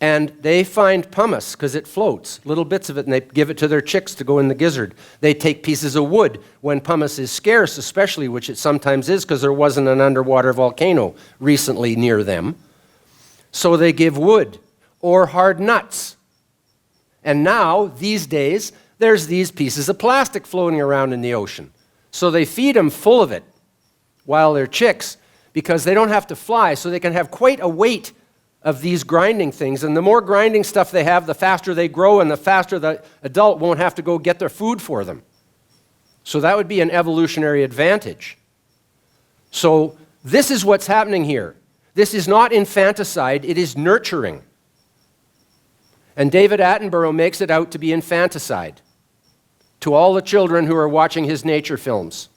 And they find pumice because it floats, little bits of it, and they give it to their chicks to go in the gizzard. They take pieces of wood when pumice is scarce, especially, which it sometimes is because there wasn't an underwater volcano recently near them. So they give wood or hard nuts. And now, these days, there's these pieces of plastic floating around in the ocean. So they feed them full of it while they're chicks, because they don't have to fly, so they can have quite a weight of these grinding things. And the more grinding stuff they have, the faster they grow, and the faster the adult won't have to go get their food for them. So that would be an evolutionary advantage. So this is what's happening here. This is not infanticide, it is nurturing. And David Attenborough makes it out to be infanticide to all the children who are watching his nature films,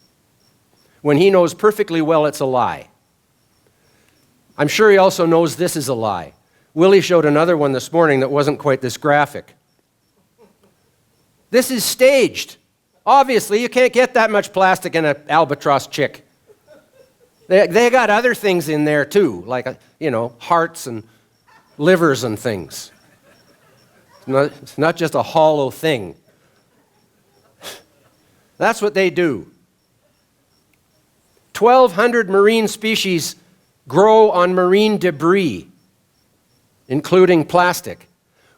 when he knows perfectly well it's a lie. I'm sure he also knows this is a lie. Willie showed another one this morning that wasn't quite this graphic. This is staged. Obviously, you can't get that much plastic in an albatross chick. They got other things in there too, like, hearts and livers and things. It's not just a hollow thing. That's what they do. 1,200 marine species grow on marine debris, including plastic.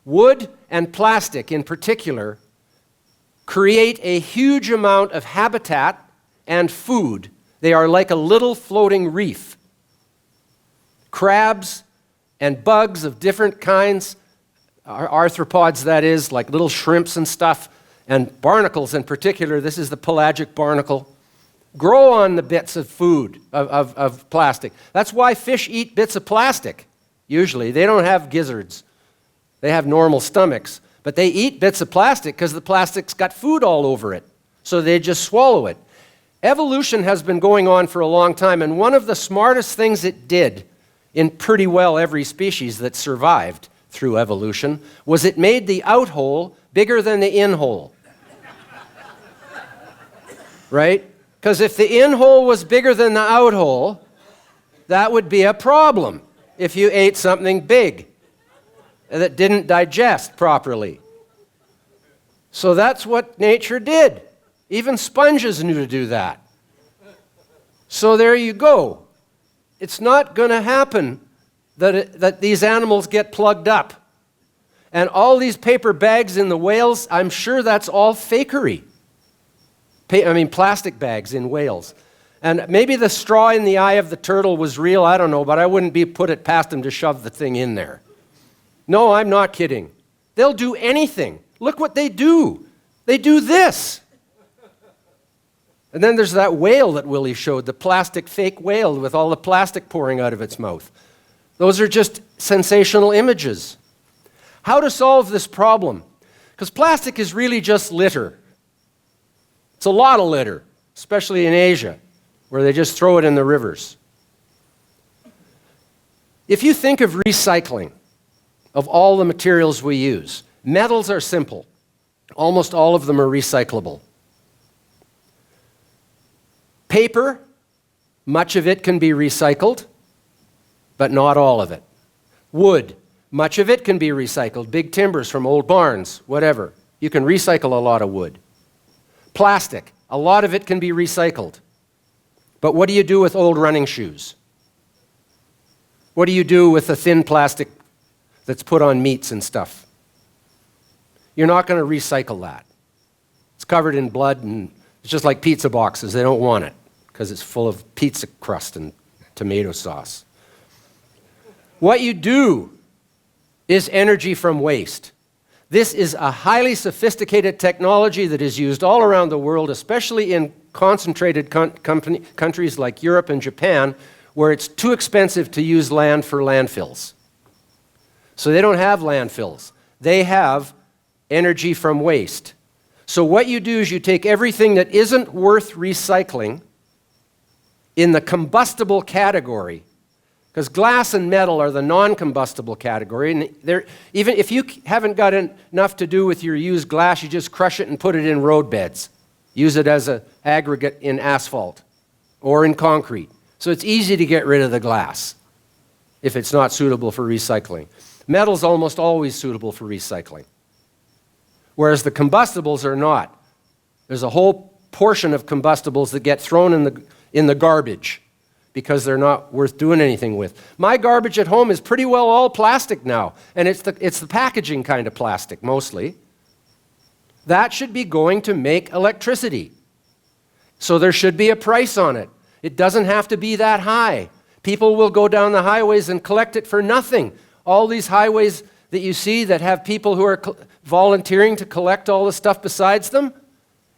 Wood and plastic in particular create a huge amount of habitat and food. They are like a little floating reef. Crabs and bugs of different kinds, arthropods that is, like little shrimps and stuff, and barnacles in particular, this is the pelagic barnacle, grow on the bits of food, of plastic. That's why fish eat bits of plastic, usually. They don't have gizzards. They have normal stomachs. But they eat bits of plastic because the plastic's got food all over it. So they just swallow it. Evolution has been going on for a long time, and one of the smartest things it did in pretty well every species that survived through evolution was it made the out hole bigger than the in hole. Right? Because if the in hole was bigger than the out hole, that would be a problem if you ate something big that didn't digest properly. So that's what nature did. Even sponges knew to do that. So there you go. It's not going to happen that these animals get plugged up. And all these paper bags in the whales, I'm sure that's all fakery. Plastic bags in whales. And maybe the straw in the eye of the turtle was real, I don't know, but I wouldn't put it past them to shove the thing in there. No, I'm not kidding. They'll do anything. Look what they do. They do this. And then there's that whale that Willie showed, the plastic fake whale with all the plastic pouring out of its mouth. Those are just sensational images. How to solve this problem? Because plastic is really just litter. It's a lot of litter, especially in Asia, where they just throw it in the rivers. If you think of recycling, of all the materials we use, metals are simple. Almost all of them are recyclable. Paper, much of it can be recycled, but not all of it. Wood, much of it can be recycled. Big timbers from old barns, whatever. You can recycle a lot of wood. Plastic, a lot of it can be recycled. But what do you do with old running shoes? What do you do with the thin plastic that's put on meats and stuff? You're not going to recycle that. It's covered in blood, and it's just like pizza boxes. They don't want it because it's full of pizza crust and tomato sauce. What you do is energy from waste. This is a highly sophisticated technology that is used all around the world, especially in concentrated countries like Europe and Japan, where it's too expensive to use land for landfills. So they don't have landfills. They have energy from waste. So what you do is you take everything that isn't worth recycling in the combustible category, because glass and metal are the non-combustible category, and even if you haven't got enough to do with your used glass, you just crush it and put it in road beds. Use it as an aggregate in asphalt or in concrete. So it's easy to get rid of the glass if it's not suitable for recycling. Metal's almost always suitable for recycling, whereas the combustibles are not. There's a whole portion of combustibles that get thrown in the garbage because they're not worth doing anything with. My garbage at home is pretty well all plastic now, and it's the packaging kind of plastic mostly. That should be going to make electricity. So there should be a price on it. It doesn't have to be that high. People will go down the highways and collect it for nothing. All these highways that you see that have people who are volunteering to collect all the stuff besides them,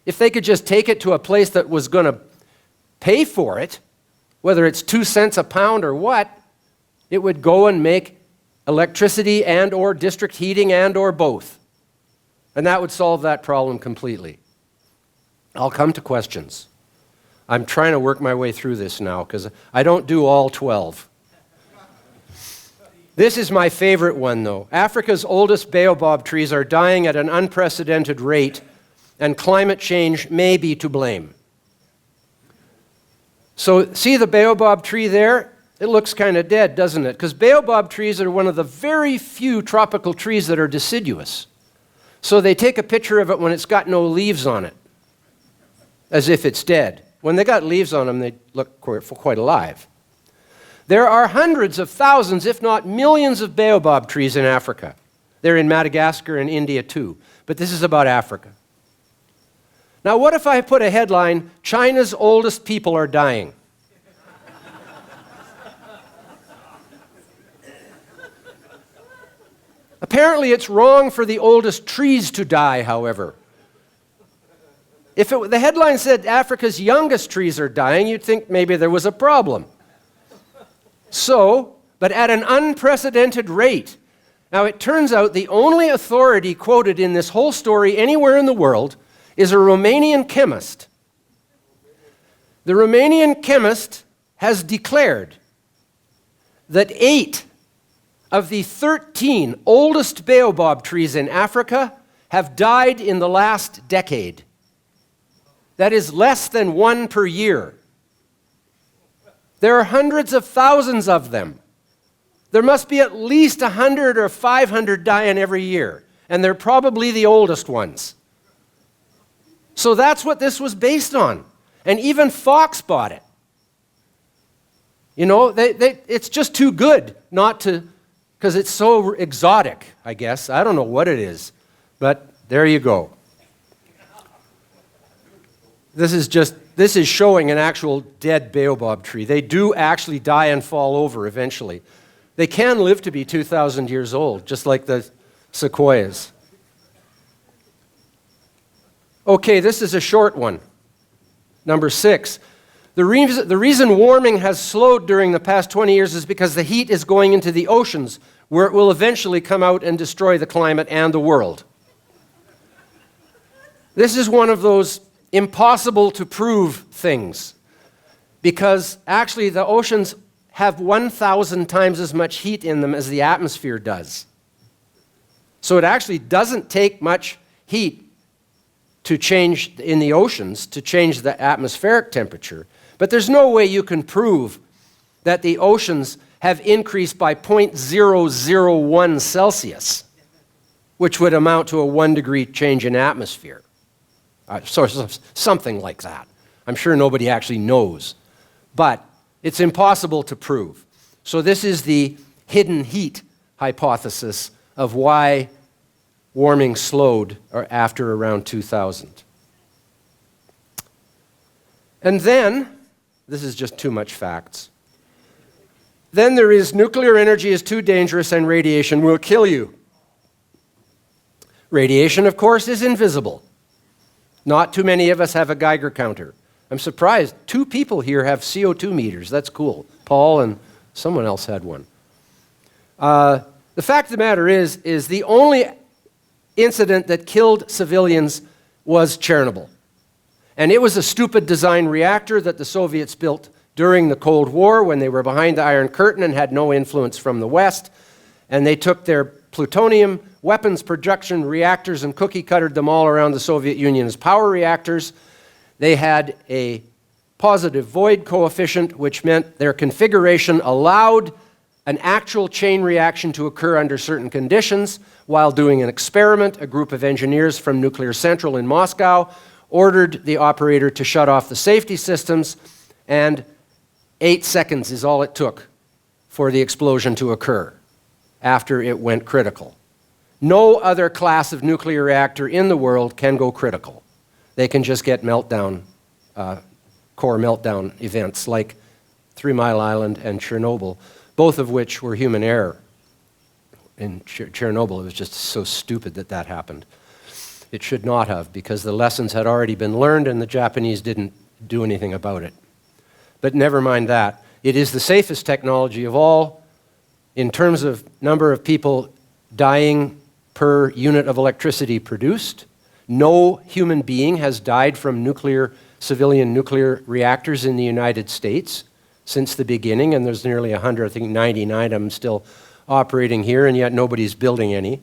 if they could just take it to a place that was going to pay for it, whether it's 2 cents a pound or what, it would go and make electricity and or district heating and or both. And that would solve that problem completely. I'll come to questions. I'm trying to work my way through this now because I don't do all 12. This is my favorite one, though. Africa's oldest baobab trees are dying at an unprecedented rate, and climate change may be to blame. So see the baobab tree there? It looks kind of dead, doesn't it? Because baobab trees are one of the very few tropical trees that are deciduous. So they take a picture of it when it's got no leaves on it, as if it's dead. When they got leaves on them, they look quite alive. There are hundreds of thousands, if not millions, of baobab trees in Africa. They're in Madagascar and India too. But this is about Africa. Now, what if I put a headline, China's oldest people are dying? Apparently, it's wrong for the oldest trees to die, however. If the headline said Africa's youngest trees are dying, you'd think maybe there was a problem. So, but at an unprecedented rate. Now, it turns out the only authority quoted in this whole story anywhere in the world is a Romanian chemist. The Romanian chemist has declared that 8 of the 13 oldest baobab trees in Africa have died in the last decade. That is less than 1 per year. There are hundreds of thousands of them. There must be at least 100 or 500 dying every year, and they're probably the oldest ones. So that's what this was based on. And even Fox bought it. You know, it's just too good not to, because it's so exotic, I guess. I don't know what it is, but there you go. This is showing an actual dead baobab tree. They do actually die and fall over eventually. They can live to be 2,000 years old, just like the sequoias. Okay, this is a short one. Number 6. The reason warming has slowed during the past 20 years is because the heat is going into the oceans, where it will eventually come out and destroy the climate and the world. This is one of those impossible to prove things, because actually the oceans have 1,000 times as much heat in them as the atmosphere does. So it actually doesn't take much heat to change in the oceans to change the atmospheric temperature. But there's no way you can prove that the oceans have increased by 0.001 Celsius, which would amount to a 1 degree change in atmosphere. Something like that. I'm sure nobody actually knows. But it's impossible to prove. So this is the hidden heat hypothesis of why warming slowed after around 2000. And then, this is just too much facts. Then there is nuclear energy is too dangerous and radiation will kill you. Radiation, of course, is invisible. Not too many of us have a Geiger counter. I'm surprised 2 people here have CO2 meters. That's cool. Paul and someone else had one. The fact of the matter is the only incident that killed civilians was Chernobyl. And it was a stupid design reactor that the Soviets built during the Cold War when they were behind the Iron Curtain and had no influence from the West. And they took their plutonium weapons production reactors and cookie-cuttered them all around the Soviet Union as power reactors. They had a positive void coefficient, which meant their configuration allowed an actual chain reaction to occur under certain conditions. While doing an experiment, a group of engineers from Nuclear Central in Moscow ordered the operator to shut off the safety systems, and 8 seconds is all it took for the explosion to occur after it went critical. No other class of nuclear reactor in the world can go critical. They can just get meltdown, core meltdown events like 3 Mile Island and Chernobyl, both of which were human error. In Chernobyl, it was just so stupid that that happened. It should not have, because the lessons had already been learned and the Japanese didn't do anything about it. But never mind that. It is the safest technology of all in terms of number of people dying per unit of electricity produced. No human being has died from civilian nuclear reactors in the United States since the beginning, and there's nearly 100, I think 99 of them still operating here, and yet nobody's building any.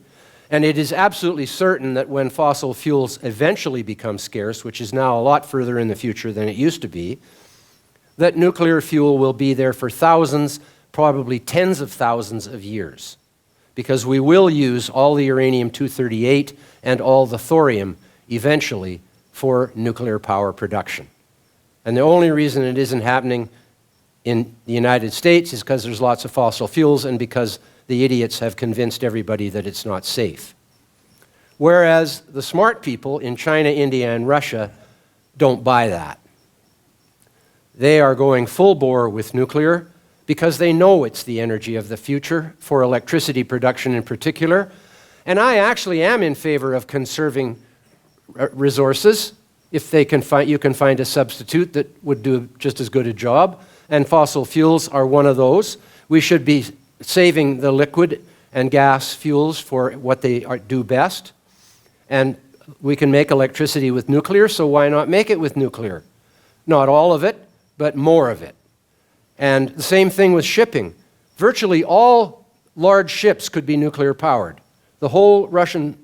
And it is absolutely certain that when fossil fuels eventually become scarce, which is now a lot further in the future than it used to be, that nuclear fuel will be there for thousands, probably tens of thousands of years, because we will use all the uranium-238 and all the thorium eventually for nuclear power production. And the only reason it isn't happening in the United States is because there's lots of fossil fuels and because the idiots have convinced everybody that it's not safe. Whereas the smart people in China, India, and Russia don't buy that. They are going full bore with nuclear because they know it's the energy of the future for electricity production in particular. And I actually am in favor of conserving resources if you can find a substitute that would do just as good a job. And fossil fuels are one of those. We should be saving the liquid and gas fuels for what they do best. And we can make electricity with nuclear, so why not make it with nuclear? Not all of it, but more of it. And the same thing with shipping. Virtually all large ships could be nuclear powered. The whole Russian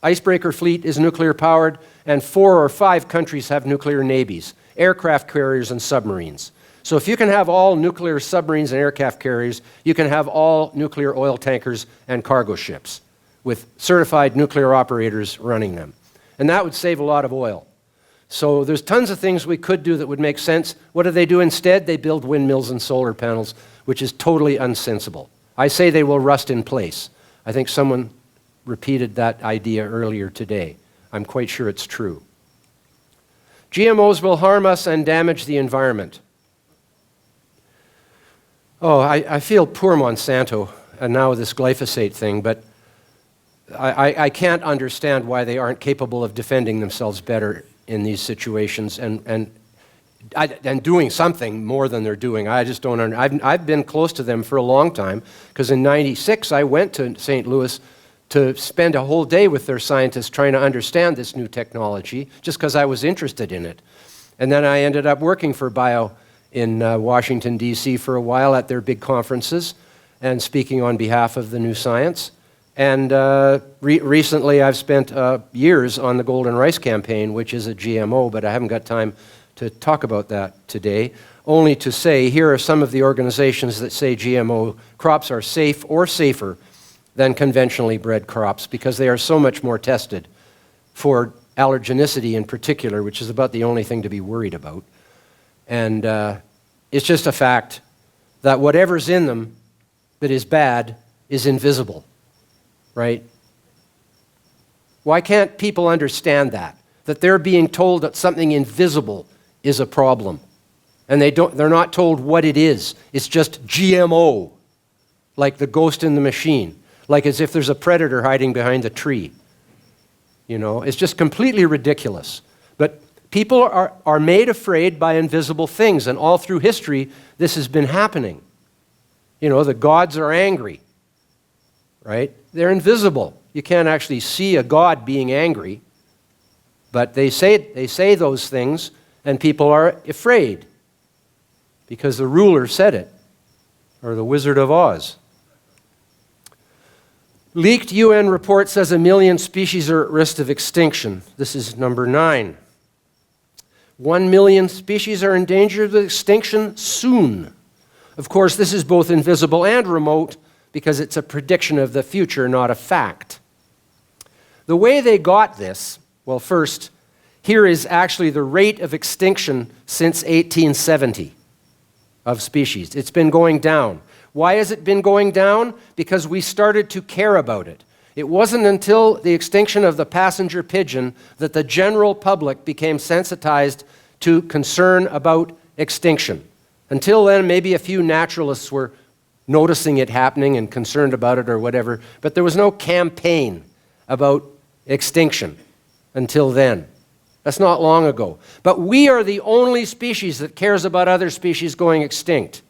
icebreaker fleet is nuclear powered, and 4 or 5 countries have nuclear navies, aircraft carriers and submarines. So if you can have all nuclear submarines and aircraft carriers, you can have all nuclear oil tankers and cargo ships with certified nuclear operators running them. And that would save a lot of oil. So there's tons of things we could do that would make sense. What do they do instead? They build windmills and solar panels, which is totally unsensible. I say they will rust in place. I think someone repeated that idea earlier today. I'm quite sure it's true. GMOs will harm us and damage the environment. Oh, I feel poor Monsanto, and now this glyphosate thing, but I can't understand why they aren't capable of defending themselves better in these situations and doing something more than they're doing. I just don't understand. I've been close to them for a long time, because in '96 I went to St. Louis to spend a whole day with their scientists trying to understand this new technology, just because I was interested in it. And then I ended up working for Bio in Washington, D.C. for a while at their big conferences and speaking on behalf of the new science. And recently I've spent years on the Golden Rice Campaign, which is a GMO, but I haven't got time to talk about that today. Only to say, here are some of the organizations that say GMO crops are safe or safer than conventionally bred crops, because they are so much more tested for allergenicity in particular, which is about the only thing to be worried about. And it's just a fact that whatever's in them that is bad is invisible, right? Why can't people understand that? That they're being told that something invisible is a problem. And they're not told what it is. It's just GMO, like the ghost in the machine. like as if there's a predator hiding behind the tree. You know, it's just completely ridiculous. But people are made afraid by invisible things, and all through history, this has been happening. You know, the gods are angry, right? They're invisible. You can't actually see a god being angry, but they say those things, and people are afraid because the ruler said it, or the Wizard of Oz. Leaked UN report says 1 million species are at risk of extinction. This is number 9. 1 million species are in danger of extinction soon. Of course, this is both invisible and remote because it's a prediction of the future, not a fact. The way they got this, well, first, here is actually the rate of extinction since 1870 of species. It's been going down. Why has it been going down? Because we started to care about it. It wasn't until the extinction of the passenger pigeon that the general public became sensitized to concern about extinction. Until then, maybe a few naturalists were noticing it happening and concerned about it or whatever, but there was no campaign about extinction until then. That's not long ago. But we are the only species that cares about other species going extinct.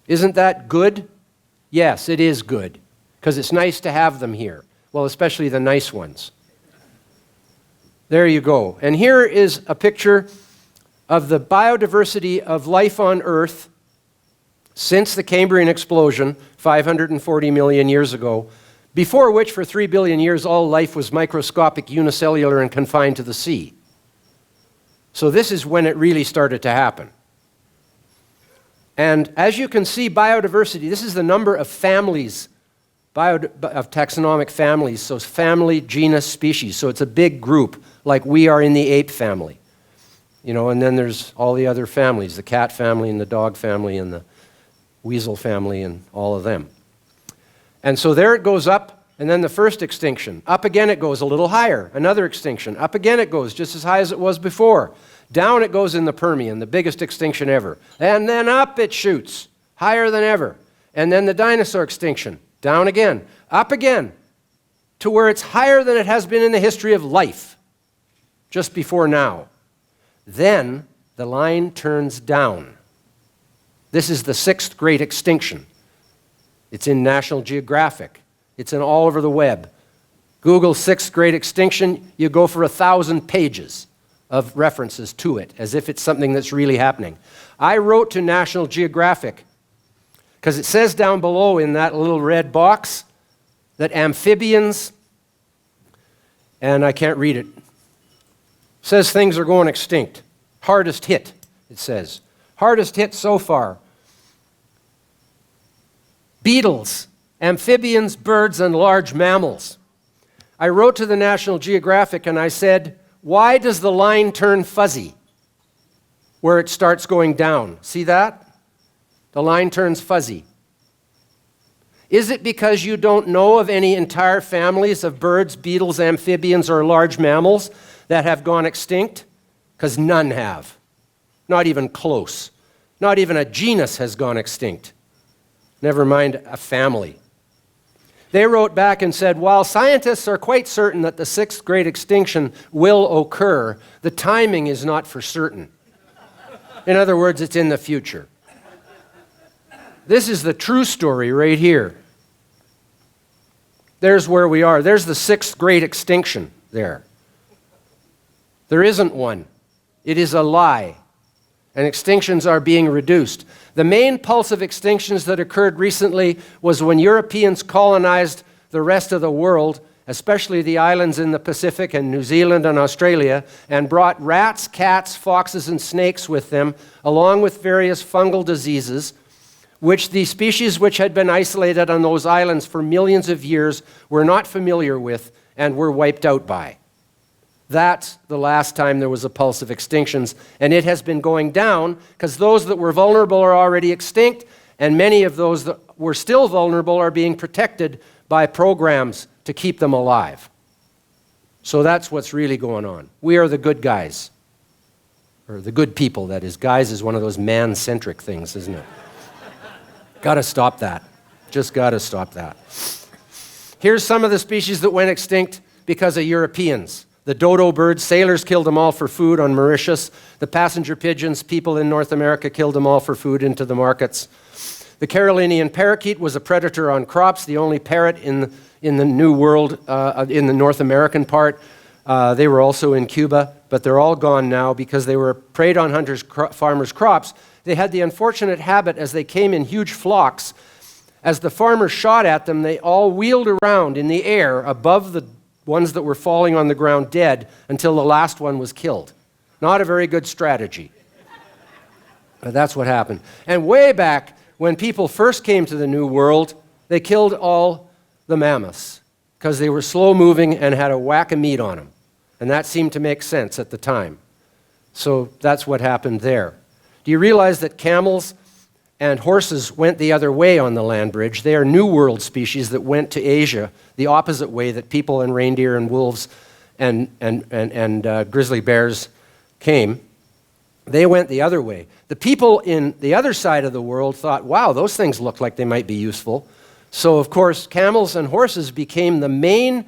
Isn't that good? Yes, it is good, because it's nice to have them here. Well, especially the nice ones. There you go. And here is a picture of the biodiversity of life on Earth since the Cambrian explosion 540 million years ago, before which for 3 billion years all life was microscopic, unicellular, and confined to the sea. So this is when it really started to happen. And as you can see, biodiversity, this is the number of families, of taxonomic families, so family, genus, species. So it's a big group, like we are in the ape family. You know, and then there's all the other families, the cat family and the dog family and the weasel family and all of them. And so there it goes up, and then the first extinction. Up again it goes a little higher, another extinction. Up again it goes just as high as it was before. Down it goes in the Permian, the biggest extinction ever. And then up it shoots, higher than ever. And then the dinosaur extinction, down again, up again, to where it's higher than it has been in the history of life, just before now. Then the line turns down. This is the 6th great extinction. It's in National Geographic. It's in all over the web. Google 6th great extinction, you go for 1,000 pages of references to it, as if it's something that's really happening. I wrote to National Geographic, because it says down below in that little red box that amphibians, and I can't read it, says things are going extinct. Hardest hit, it says. Hardest hit so far. Beetles, amphibians, birds, and large mammals. I wrote to the National Geographic and I said, why does the line turn fuzzy where it starts going down? See that? The line turns fuzzy. Is it because you don't know of any entire families of birds, beetles, amphibians, or large mammals that have gone extinct? Because none have. Not even close. Not even a genus has gone extinct. Never mind a family. They wrote back and said, while scientists are quite certain that the 6th great extinction will occur, the timing is not for certain. In other words, it's in the future. This is the true story right here. There's where we are. There's the 6th great extinction there. There isn't one. It is a lie. And extinctions are being reduced. The main pulse of extinctions that occurred recently was when Europeans colonized the rest of the world, especially the islands in the Pacific and New Zealand and Australia, and brought rats, cats, foxes, and snakes with them, along with various fungal diseases, which the species which had been isolated on those islands for millions of years were not familiar with and were wiped out by. That's the last time there was a pulse of extinctions, and it has been going down because those that were vulnerable are already extinct, and many of those that were still vulnerable are being protected by programs to keep them alive. So that's what's really going on. We are the good guys, or the good people, that is. Guys is one of those man-centric things, isn't it? Got to stop that. Just got to stop that. Here's some of the species that went extinct because of Europeans. The dodo birds, sailors killed them all for food on Mauritius. The passenger pigeons, people in North America killed them all for food into the markets. The Carolinian parakeet was a predator on crops, the only parrot in the New World, in the North American part. They were also in Cuba, but they're all gone now because they were preyed on farmers' crops. They had the unfortunate habit, as they came in huge flocks, as the farmers shot at them, they all wheeled around in the air above the ones that were falling on the ground dead until the last one was killed. Not a very good strategy. But that's what happened. And way back, when people first came to the New World, they killed all the mammoths because they were slow-moving and had a whack of meat on them. And that seemed to make sense at the time. So that's what happened there. Do you realize that camels and horses went the other way on the land bridge? They are New World species that went to Asia the opposite way that people and reindeer and wolves and grizzly bears came. They went the other way. The people in the other side of the world thought, wow, those things look like they might be useful. So, of course, camels and horses became the main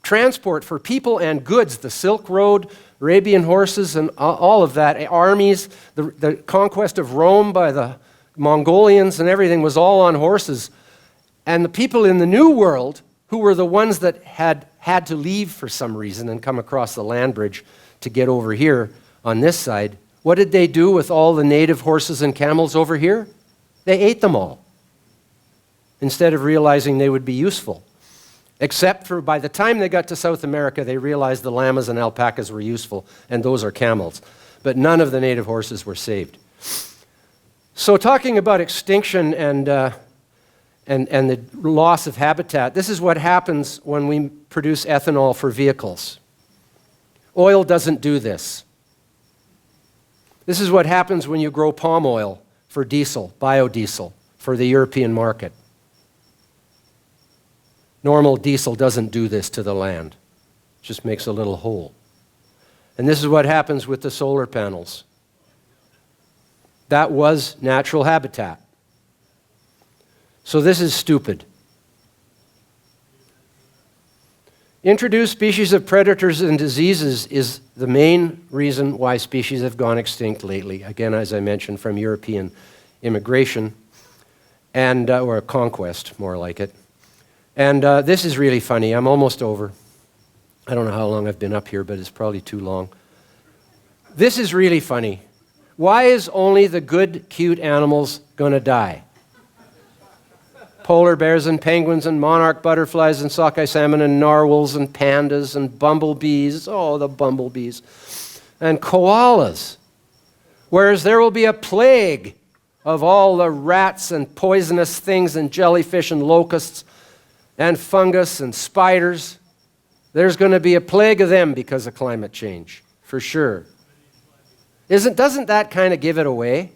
transport for people and goods. The Silk Road, Arabian horses, and all of that, armies, the conquest of Rome by the Mongolians and everything was all on horses. And the people in the New World, who were the ones that had to leave for some reason and come across the land bridge to get over here on this side, what did they do with all the native horses and camels over here? They ate them all, instead of realizing they would be useful. Except for by the time they got to South America, they realized the llamas and alpacas were useful, and those are camels. But none of the native horses were saved. So talking about extinction and the loss of habitat, this is what happens when we produce ethanol for vehicles. Oil doesn't do this. This is what happens when you grow palm oil for diesel, biodiesel, for the European market. Normal diesel doesn't do this to the land. It just makes a little hole. And this is what happens with the solar panels. That was natural habitat. So this is stupid. Introduced species of predators and diseases is the main reason why species have gone extinct lately. Again, as I mentioned, from European immigration and or conquest, more like it. And this is really funny. I'm almost over. I don't know how long I've been up here, but it's probably too long. This is really funny. Why is only the good, cute animals going to die? Polar bears and penguins and monarch butterflies and sockeye salmon and narwhals and pandas and bumblebees. Oh, the bumblebees. And koalas. Whereas there will be a plague of all the rats and poisonous things and jellyfish and locusts and fungus and spiders. There's going to be a plague of them because of climate change, for sure. Doesn't that kind of give it away?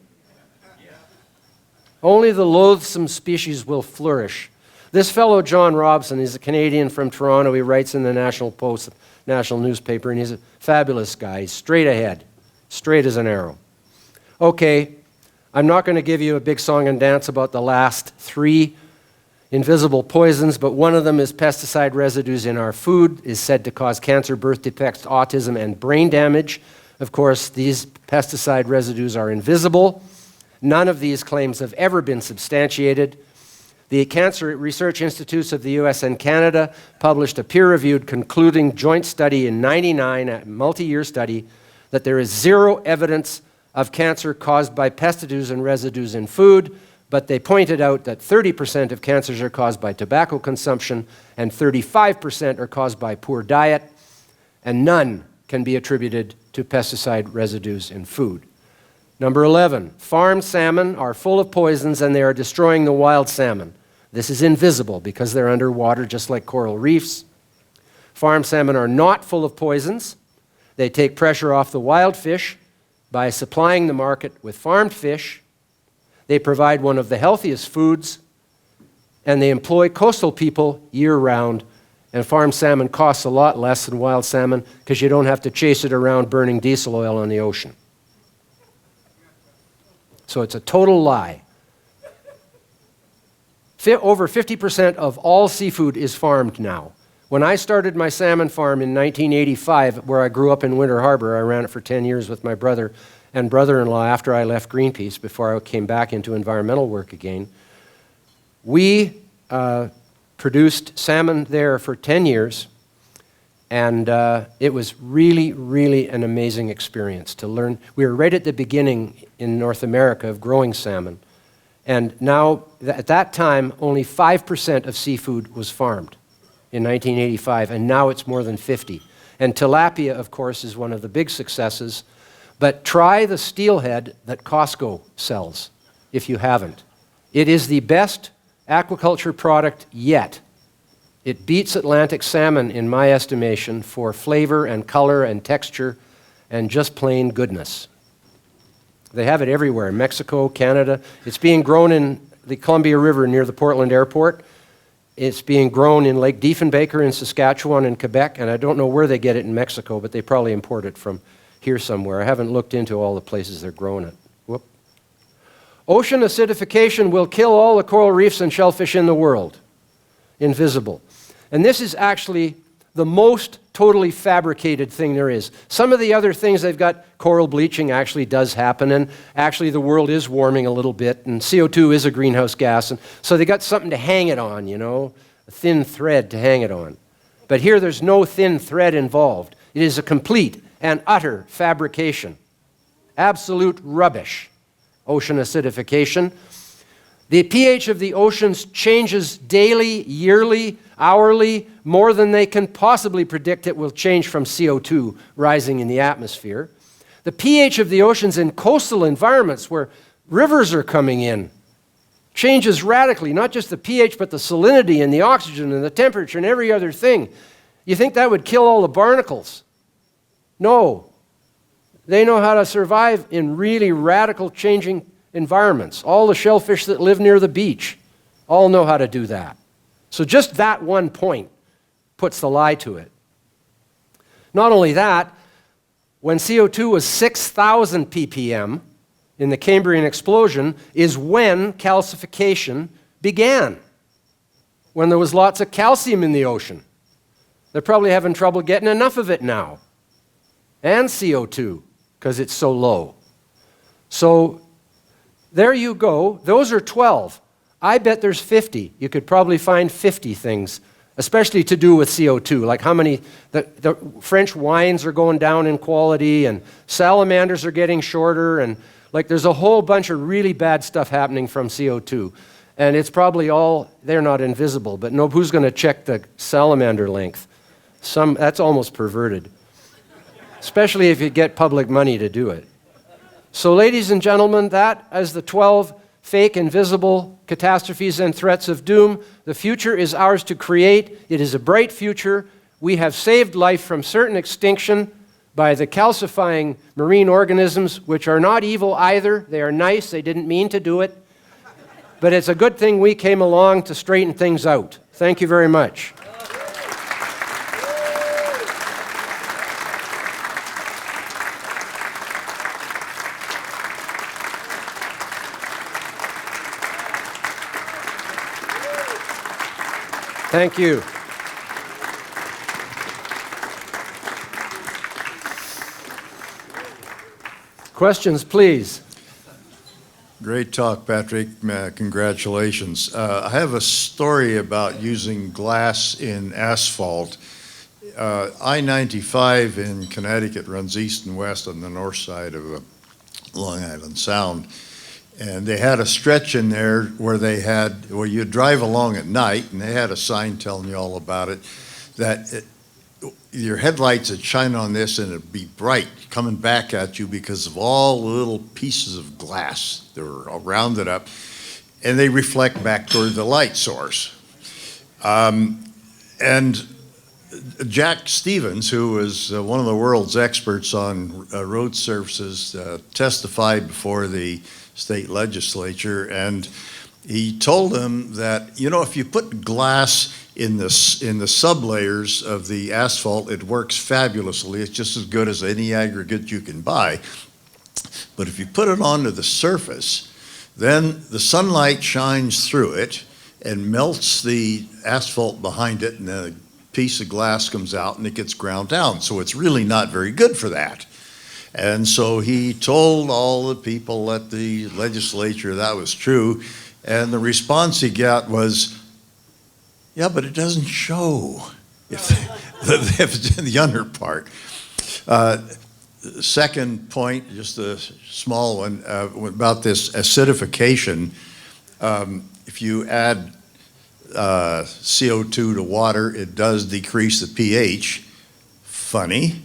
Only the loathsome species will flourish. This fellow, John Robson, he's a Canadian from Toronto. He writes in the National Post, national newspaper, and he's a fabulous guy. He's straight ahead, straight as an arrow. Okay, I'm not going to give you a big song and dance about the last 3 invisible poisons, but one of them is pesticide residues in our food, is said to cause cancer, birth defects, autism, and brain damage. Of course, these pesticide residues are invisible. None of these claims have ever been substantiated. The Cancer Research Institutes of the US and Canada published a peer-reviewed concluding joint study in '99, a multi-year study, that there is 0 evidence of cancer caused by pesticides and residues in food, but they pointed out that 30% of cancers are caused by tobacco consumption and 35% are caused by poor diet, and none can be attributed to pesticide residues in food. Number 11, farmed salmon are full of poisons and they are destroying the wild salmon. This is invisible because they're underwater just like coral reefs. Farmed salmon are not full of poisons. They take pressure off the wild fish by supplying the market with farmed fish. They provide one of the healthiest foods, and they employ coastal people year-round. And farmed salmon costs a lot less than wild salmon because you don't have to chase it around burning diesel oil on the ocean. So it's a total lie. Over 50% of all seafood is farmed now. When I started my salmon farm in 1985, where I grew up in Winter Harbor, I ran it for 10 years with my brother and brother-in-law after I left Greenpeace, before I came back into environmental work again. We produced salmon there for 10 years, and it was really, really an amazing experience to learn. We were right at the beginning in North America of growing salmon, and now, at that time, only 5% of seafood was farmed in 1985, and now it's more than 50. And tilapia, of course, is one of the big successes, but try the steelhead that Costco sells, if you haven't. It is the best aquaculture product yet. It beats Atlantic salmon, in my estimation, for flavor and color and texture and just plain goodness. They have it everywhere, Mexico, Canada. It's being grown in the Columbia River near the Portland Airport. It's being grown in Lake Diefenbaker in Saskatchewan and Quebec, and I don't know where they get it in Mexico, but they probably import it from here somewhere. I haven't looked into all the places they're growing it. Whoop. Ocean acidification will kill all the coral reefs and shellfish in the world. Invisible. And this is actually the most totally fabricated thing there is. Some of the other things they've got, coral bleaching actually does happen, and actually the world is warming a little bit, and CO2 is a greenhouse gas, and so they got something to hang it on, you know, a thin thread to hang it on. But here there's no thin thread involved. It is a complete and utter fabrication. Absolute rubbish. Ocean acidification. The pH of the oceans changes daily, yearly, hourly, more than they can possibly predict it will change from CO2 rising in the atmosphere. The pH of the oceans in coastal environments where rivers are coming in changes radically, not just the pH, but the salinity and the oxygen and the temperature and every other thing. You think that would kill all the barnacles? No. They know how to survive in really radical changing environments. All the shellfish that live near the beach all know how to do that. So just that one point puts the lie to it. Not only that, when CO2 was 6,000 ppm in the Cambrian explosion is when calcification began, when there was lots of calcium in the ocean. They're probably having trouble getting enough of it now, and CO2, because it's so low. So there you go. Those are 12. I bet there's 50. You could probably find 50 things, especially to do with CO2, like how many, the French wines are going down in quality, and salamanders are getting shorter, and like there's a whole bunch of really bad stuff happening from CO2. And it's probably all, they're not invisible, but no, who's going to check the salamander length? That's almost perverted, especially if you get public money to do it. So ladies and gentlemen, that is the 12 fake, invisible catastrophes and threats of doom. The future is ours to create. It is a bright future. We have saved life from certain extinction by the calcifying marine organisms, which are not evil either. They are nice. They didn't mean to do it. But it's a good thing we came along to straighten things out. Thank you very much. Thank you. Questions, please. Great talk, Patrick. Congratulations. I have a story about using glass in asphalt. I-95 in Connecticut runs east and west on the north side of Long Island Sound. And they had a stretch in there where you drive along at night, and they had a sign telling you all about it, that your headlights would shine on this and it'd be bright coming back at you because of all the little pieces of glass that were all rounded up, and they reflect back toward the light source. And Jack Stevens, who is one of the world's experts on road surfaces, testified before the state legislature, and he told them that, you know, if you put glass in the sublayers of the asphalt, it works fabulously. It's just as good as any aggregate you can buy. But if you put it onto the surface, then the sunlight shines through it, and melts the asphalt behind it, and a piece of glass comes out and it gets ground down. So it's really not very good for that. And so he told all the people at the legislature that was true, and the response he got was, yeah, but it doesn't show the under part. Second point, just a small one, about this acidification. If you add CO2 to water, it does decrease the pH. Funny.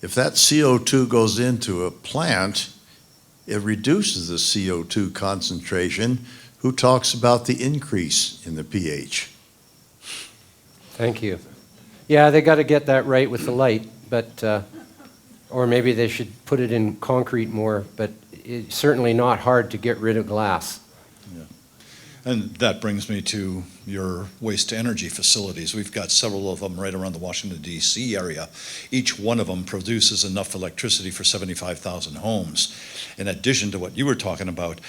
If that CO2 goes into a plant, it reduces the CO2 concentration. Who talks about the increase in the pH? Thank you. Yeah, they got to get that right with the light, but or maybe they should put it in concrete more, but it's certainly not hard to get rid of glass. And that brings me to your waste-to-energy facilities. We've got several of them right around the Washington, D.C. area. Each one of them produces enough electricity for 75,000 homes. In addition to what you were talking about,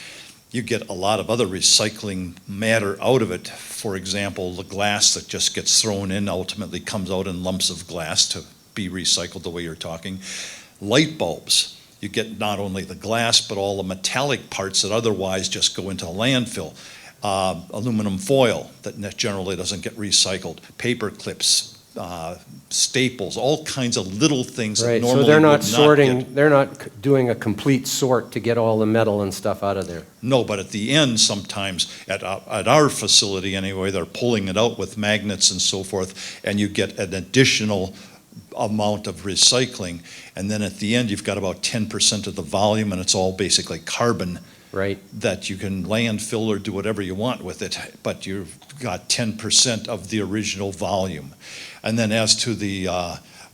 you get a lot of other recycling matter out of it. For example, the glass that just gets thrown in ultimately comes out in lumps of glass to be recycled the way you're talking. Light bulbs. You get not only the glass, but all the metallic parts that otherwise just go into a landfill. Aluminum foil that generally doesn't get recycled, paper clips, staples, all kinds of little things that Right, normally so they're not would sorting, get. they're not doing a complete sort to get all the metal and stuff out of there. No, but at the end, sometimes, at our facility anyway, they're pulling it out with magnets and so forth, and you get an additional amount of recycling. And then at the end, you've got about 10% of the volume, and it's all basically carbon. Right. That you can landfill or do whatever you want with it, but you've got 10% of the original volume. And then as to the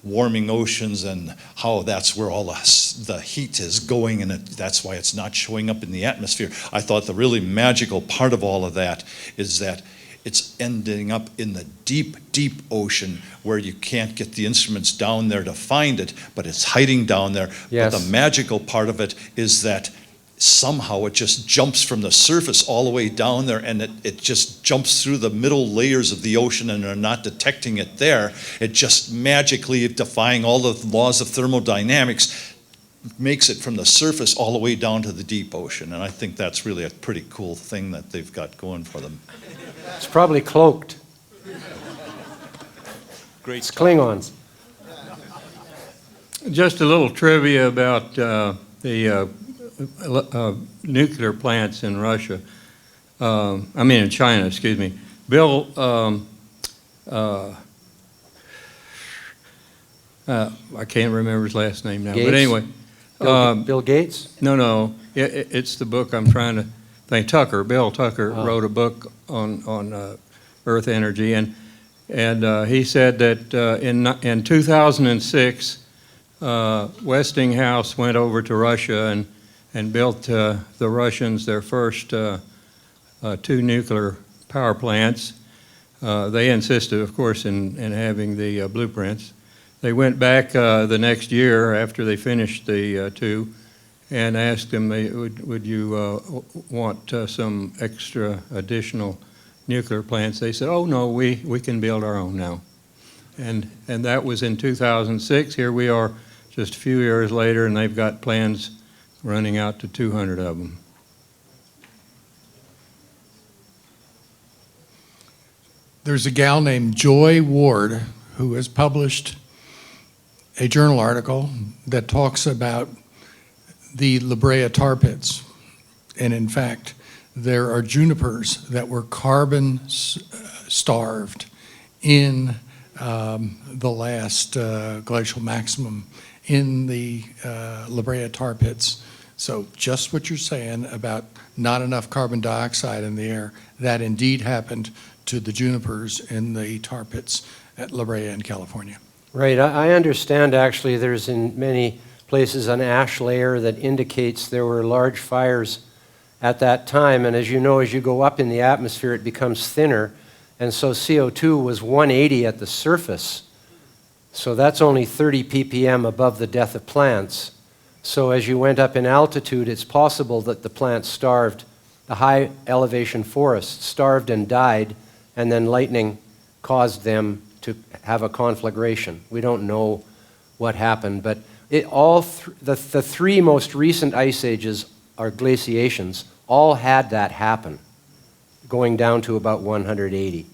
warming oceans and how that's where all the heat is going, and that's why it's not showing up in the atmosphere, I thought the really magical part of all of that is that it's ending up in the deep, deep ocean where you can't get the instruments down there to find it, but it's hiding down there. Yes. But the magical part of it is that somehow it just jumps from the surface all the way down there, and it just jumps through the middle layers of the ocean, and they're not detecting it there. It just magically, defying all the laws of thermodynamics, makes it from the surface all the way down to the deep ocean. And I think that's really a pretty cool thing that they've got going for them. It's probably cloaked. Great. It's Klingons. Just a little trivia about the nuclear plants in Russia. In China, excuse me. Bill, I can't remember his last name now. Gates? But anyway. Bill Gates? No. It's the book I'm trying to think. Bill Tucker wrote a book on Earth energy, and he said that in 2006, Westinghouse went over to Russia and built the Russians their first 2 nuclear power plants. They insisted, of course, in having the blueprints. They went back the next year after they finished the 2 and asked them, would you want some extra additional nuclear plants? They said, oh no, we can build our own now. And that was in 2006. Here we are just a few years later, and they've got plans running out to 200 of them. There's a gal named Joy Ward who has published a journal article that talks about the La Brea tar pits. And in fact, there are junipers that were carbon starved in the last glacial maximum in the La Brea tar pits. So just what you're saying about not enough carbon dioxide in the air, that indeed happened to the junipers in the tar pits at La Brea in California. Right. I understand actually there's in many places an ash layer that indicates there were large fires at that time. And as you know, as you go up in the atmosphere, it becomes thinner. And so CO2 was 180 at the surface. So that's only 30 ppm above the death of plants. So as you went up in altitude, it's possible that the plants starved the high elevation forests starved and died, and then lightning caused them to have a conflagration. We don't know what happened, but the three most recent ice ages, or glaciations, all had that happen, going down to about 180.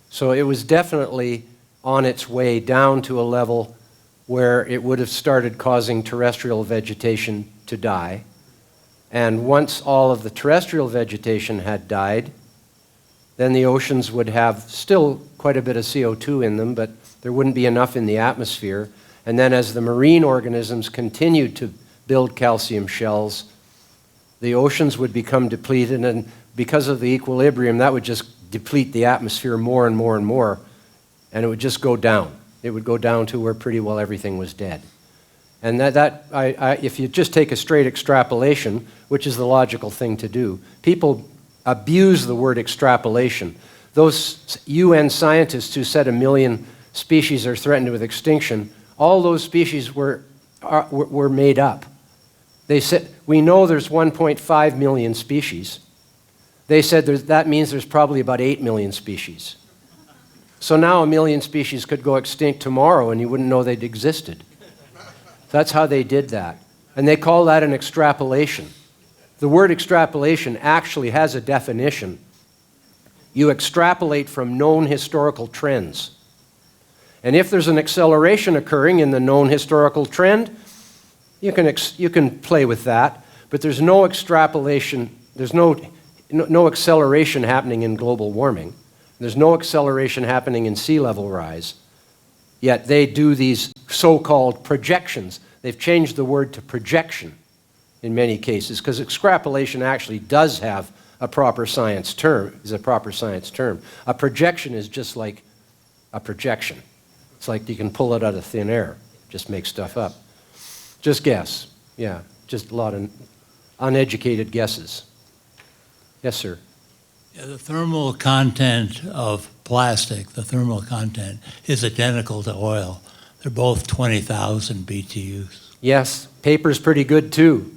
So it was definitely on its way down to a level where it would have started causing terrestrial vegetation to die. And once all of the terrestrial vegetation had died, then the oceans would have still quite a bit of CO2 in them, but there wouldn't be enough in the atmosphere. And then as the marine organisms continued to build calcium shells, the oceans would become depleted, and because of the equilibrium, that would just deplete the atmosphere more and more and more, and it would just go down. It would go down to where pretty well everything was dead. And if you just take a straight extrapolation, which is the logical thing to do, people abuse the word extrapolation. Those UN scientists who said 1 million species are threatened with extinction, all those species were made up. They said, we know there's 1.5 million species. They said that means there's probably about 8 million species. So now 1 million species could go extinct tomorrow and you wouldn't know they'd existed. That's how they did that. And they call that an extrapolation. The word extrapolation actually has a definition. You extrapolate from known historical trends. And if there's an acceleration occurring in the known historical trend, you can play with that, but there's no extrapolation, there's no acceleration happening in global warming. There's no acceleration happening in sea level rise. Yet they do these so-called projections. They've changed the word to projection in many cases, because extrapolation actually does have a proper science term, A projection is just like a projection. It's like you can pull it out of thin air, just make stuff up. Just guess. Yeah, just a lot of uneducated guesses. Yes, sir. Yeah, the thermal content of plastic, the thermal content, is identical to oil. They're both 20,000 BTUs. Yes, paper's pretty good too.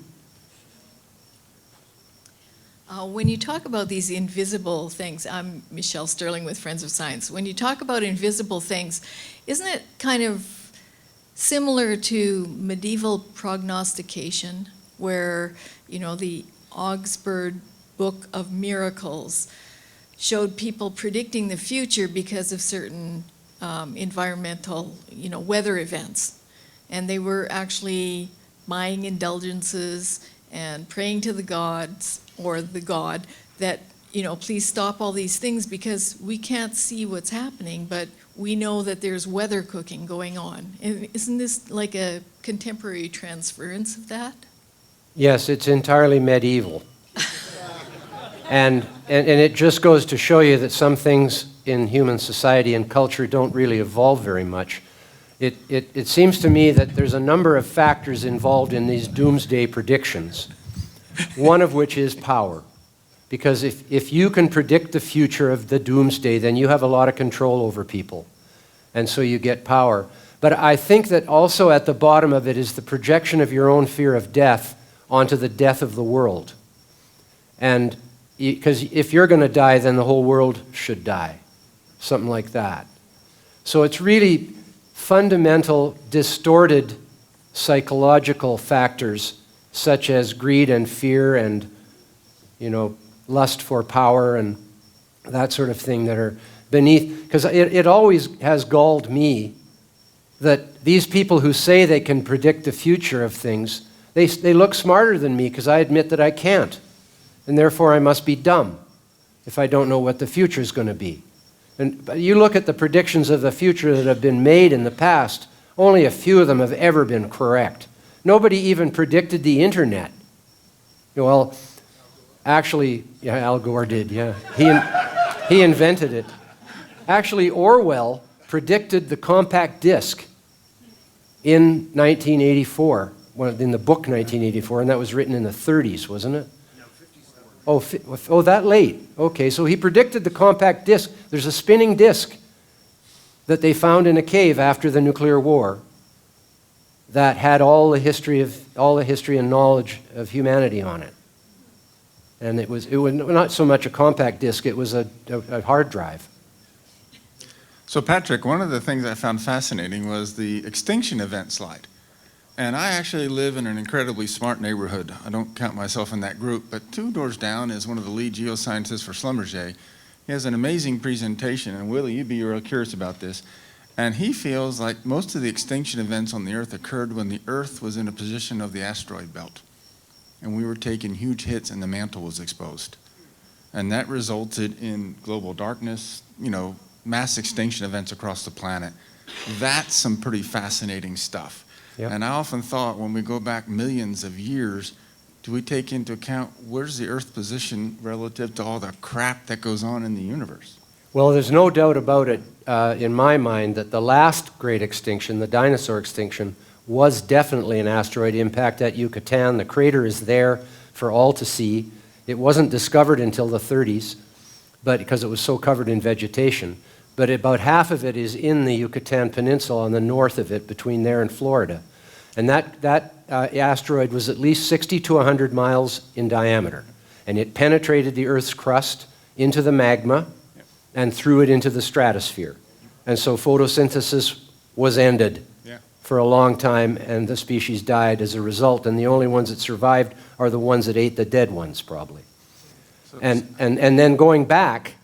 When you talk about these invisible things, I'm Michelle Sterling with Friends of Science. When you talk about invisible things, isn't it kind of similar to medieval prognostication, where, you know, the Augsburg Book of Miracles showed people predicting the future because of certain environmental, weather events. And they were actually buying indulgences and praying to the gods, or the god, that, please stop all these things because we can't see what's happening, but we know that there's weather cooking going on. And isn't this like a contemporary transference of that? Yes, it's entirely medieval. And it just goes to show you that some things in human society and culture don't really evolve very much. It seems to me that there's a number of factors involved in these doomsday predictions, one of which is power. Because if you can predict the future of the doomsday, then you have a lot of control over people. And so you get power. But I think that also at the bottom of it is the projection of your own fear of death onto the death of the world. And because if you're going to die, then the whole world should die. Something like that. So it's really fundamental, distorted psychological factors such as greed and fear and, lust for power and that sort of thing that are beneath. Because it always has galled me that these people who say they can predict the future of things, they look smarter than me because I admit that I can't. And therefore I must be dumb if I don't know what the future is going to be. But you look at the predictions of the future that have been made in the past, only a few of them have ever been correct. Nobody even predicted the internet. Well, actually, yeah, Al Gore did, yeah. He invented it. Actually, Orwell predicted the compact disc in 1984, in the book 1984, and that was written in the 30s, wasn't it? Oh, that late. Okay, so he predicted the compact disc. There's a spinning disc that they found in a cave after the nuclear war that had all the history and knowledge of humanity on it. And it was not so much a compact disc, it was a hard drive. So Patrick, one of the things I found fascinating was the extinction event slide. And I actually live in an incredibly smart neighborhood. I don't count myself in that group, but 2 doors down is one of the lead geoscientists for Schlumberger. He has an amazing presentation, and Willie, you'd be real curious about this. And he feels like most of the extinction events on the Earth occurred when the Earth was in a position of the asteroid belt. And we were taking huge hits and the mantle was exposed. And that resulted in global darkness, mass extinction events across the planet. That's some pretty fascinating stuff. Yep. And I often thought, when we go back millions of years, do we take into account where's the Earth position relative to all the crap that goes on in the universe? Well, there's no doubt about it in my mind that the last great extinction, the dinosaur extinction, was definitely an asteroid impact at Yucatan. The crater is there for all to see. It wasn't discovered until the 30s, but because it was so covered in vegetation. But about half of it is in the Yucatan Peninsula on the north of it, between there and Florida. And that asteroid was at least 60 to 100 miles in diameter. And it penetrated the Earth's crust into the magma and threw it into the stratosphere. And so photosynthesis was ended for a long time, and the species died as a result. And the only ones that survived are the ones that ate the dead ones, probably. And then going back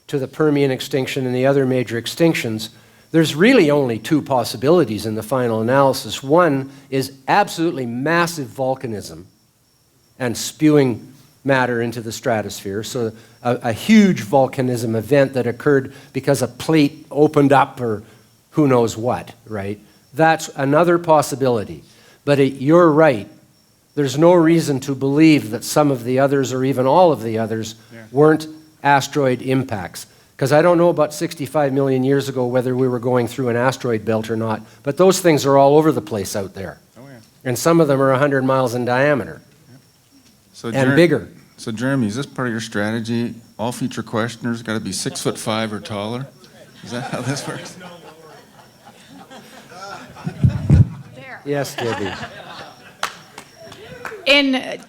to the Permian extinction and the other major extinctions, there's really only 2 possibilities in the final analysis. One is absolutely massive volcanism and spewing matter into the stratosphere. So a huge volcanism event that occurred because a plate opened up or who knows what, right? That's another possibility. But you're right. There's no reason to believe that some of the others, or even all of the others, weren't asteroid impacts. Because I don't know about 65 million years ago whether we were going through an asteroid belt or not, but those things are all over the place out there. Oh, yeah. And some of them are 100 miles in diameter, So and bigger. So Jeremy, is this part of your strategy? All future questioners got to be 6'5" or taller? Is that how this works? Yes, Debbie. In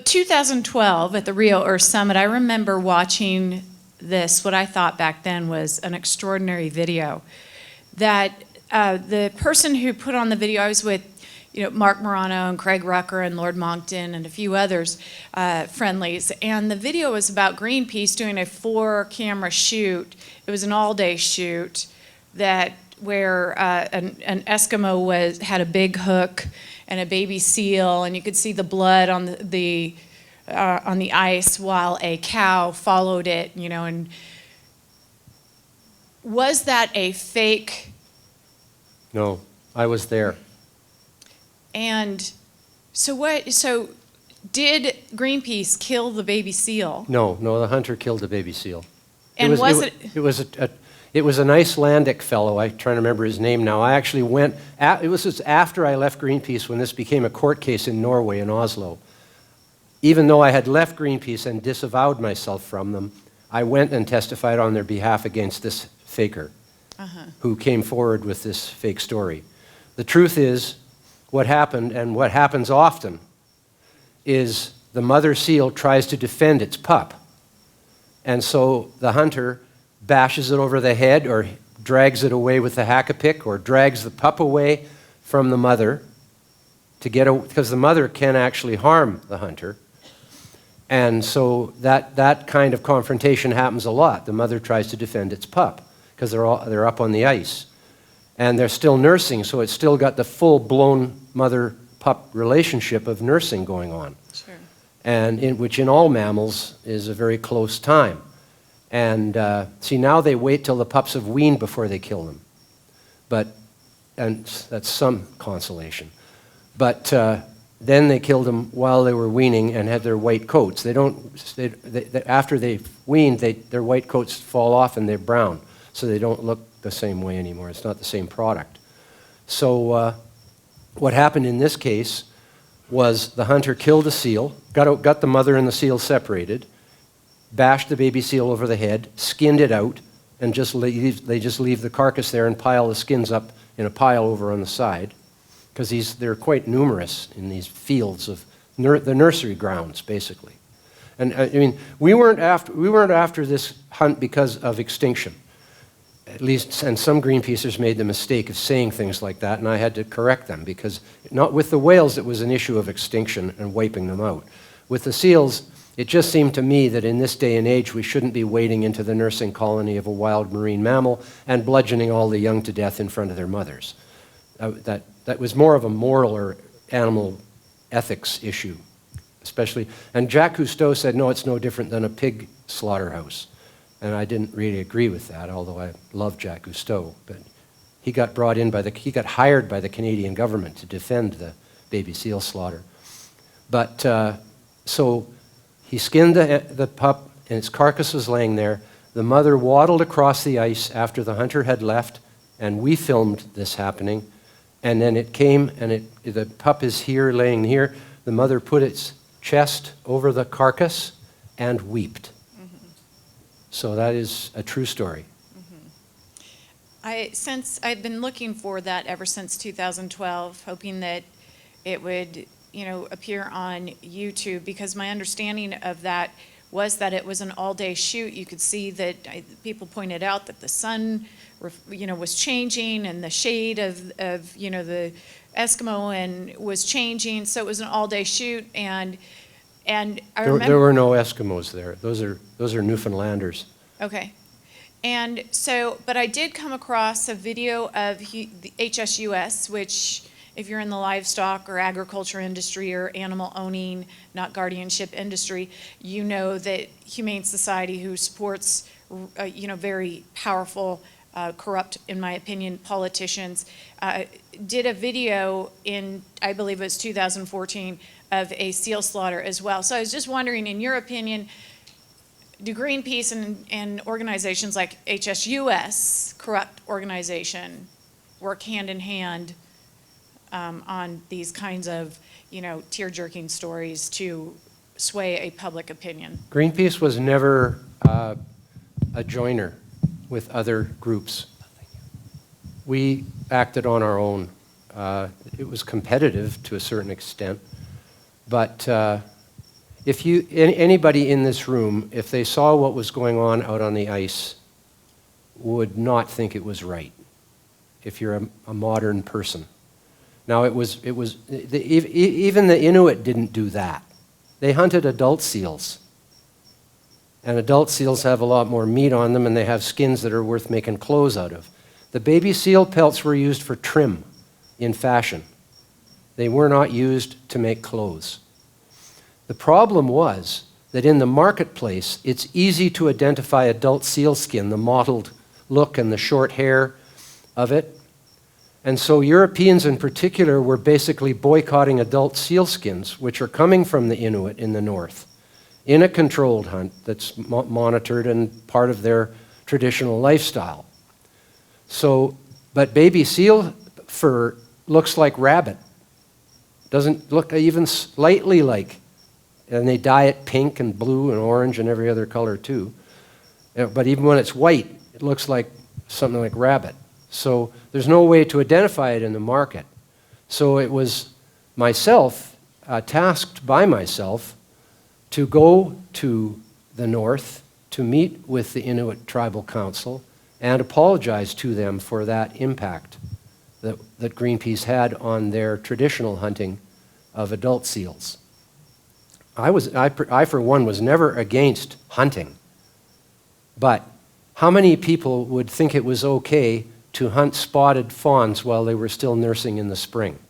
2012 at the Rio Earth Summit, I remember watching this, what I thought back then was an extraordinary video. That the person who put on the video, I was with Mark Morano and Craig Rucker and Lord Monckton and a few others, friendlies, and the video was about Greenpeace doing a 4-camera shoot. It was an all-day shoot where an Eskimo had a big hook and a baby seal, and you could see the blood on the ice while a cow followed it, and was that a fake? No, I was there. And so did Greenpeace kill the baby seal? No, the hunter killed the baby seal. And It was an Icelandic fellow. I'm trying to remember his name now. I actually went, it was just after I left Greenpeace when this became a court case in Norway, in Oslo. Even though I had left Greenpeace and disavowed myself from them, I went and testified on their behalf against this faker who came forward with this fake story. The truth is, what happened, and what happens often, is the mother seal tries to defend its pup. And so the hunter bashes it over the head or drags it away with the hack-a-pick or drags the pup away from the mother because the mother can actually harm the hunter. And so that kind of confrontation happens a lot. The mother tries to defend its pup because they're up on the ice. And they're still nursing, so it's still got the full-blown mother-pup relationship of nursing going on. Sure. And which in all mammals is a very close time. And see, now they wait till the pups have weaned before they kill them. And that's some consolation. But then they killed them while they were weaning and had their white coats. After they've weaned, their white coats fall off and they're brown. So they don't look the same way anymore. It's not the same product. So what happened in this case was the hunter killed the seal, got the mother and the seal separated, bashed the baby seal over the head, skinned it out, and they just leave the carcass there and pile the skins up in a pile over on the side, because they're quite numerous in these fields of the nursery grounds, basically. And I mean, we weren't after this hunt because of extinction. At least, and some Greenpeacers made the mistake of saying things like that, and I had to correct them, because not with the whales it was an issue of extinction and wiping them out. With the seals, it just seemed to me that in this day and age we shouldn't be wading into the nursing colony of a wild marine mammal and bludgeoning all the young to death in front of their mothers. That was more of a moral or animal ethics issue, especially. And Jacques Cousteau said, no, it's no different than a pig slaughterhouse. And I didn't really agree with that, although I love Jacques Cousteau. But he got he got hired by the Canadian government to defend the baby seal slaughter. But so he skinned the pup, and its carcass was laying there. The mother waddled across the ice after the hunter had left, and we filmed this happening. And then it came, and the pup is here, laying here. The mother put its chest over the carcass and wept. So that is a true story. I've been looking for that ever since 2012, hoping that it would, appear on YouTube, because my understanding of that was that it was an all-day shoot. You could see that people pointed out that the sun, was changing, and the shade of the Eskimo and was changing. So it was an all-day shoot, and I remember There were no Eskimos there. Those are Newfoundlanders. Okay. And so, but I did come across a video of the HSUS, which, if you're in the livestock or agriculture industry or animal owning, not guardianship industry, you know that Humane Society, who supports, very powerful, corrupt, in my opinion, politicians, did a video in, I believe it was 2014, of a seal slaughter as well. So I was just wondering, in your opinion, do Greenpeace and organizations like HSUS, corrupt organization, work hand in hand on these kinds of, tear-jerking stories to sway a public opinion? Greenpeace was never a joiner with other groups. We acted on our own. It was competitive to a certain extent, but if anybody in this room, if they saw what was going on out on the ice, would not think it was right, if you're a modern person. Now, even the Inuit didn't do that. They hunted adult seals. And adult seals have a lot more meat on them, and they have skins that are worth making clothes out of. The baby seal pelts were used for trim in fashion. They were not used to make clothes. The problem was that in the marketplace, it's easy to identify adult seal skin, the mottled look and the short hair of it. And so Europeans in particular were basically boycotting adult seal skins, which are coming from the Inuit in the north, in a controlled hunt that's monitored and part of their traditional lifestyle. So, but baby seal fur looks like rabbit. Doesn't look even slightly like. And they dye it pink and blue and orange and every other color too. But even when it's white, it looks like something like rabbit. So there's no way to identify it in the market. So it was myself, tasked by myself, to go to the north to meet with the Inuit Tribal Council and apologize to them for that impact that Greenpeace had on their traditional hunting of adult seals. I, for one, was never against hunting. But how many people would think it was okay to hunt spotted fawns while they were still nursing in the spring?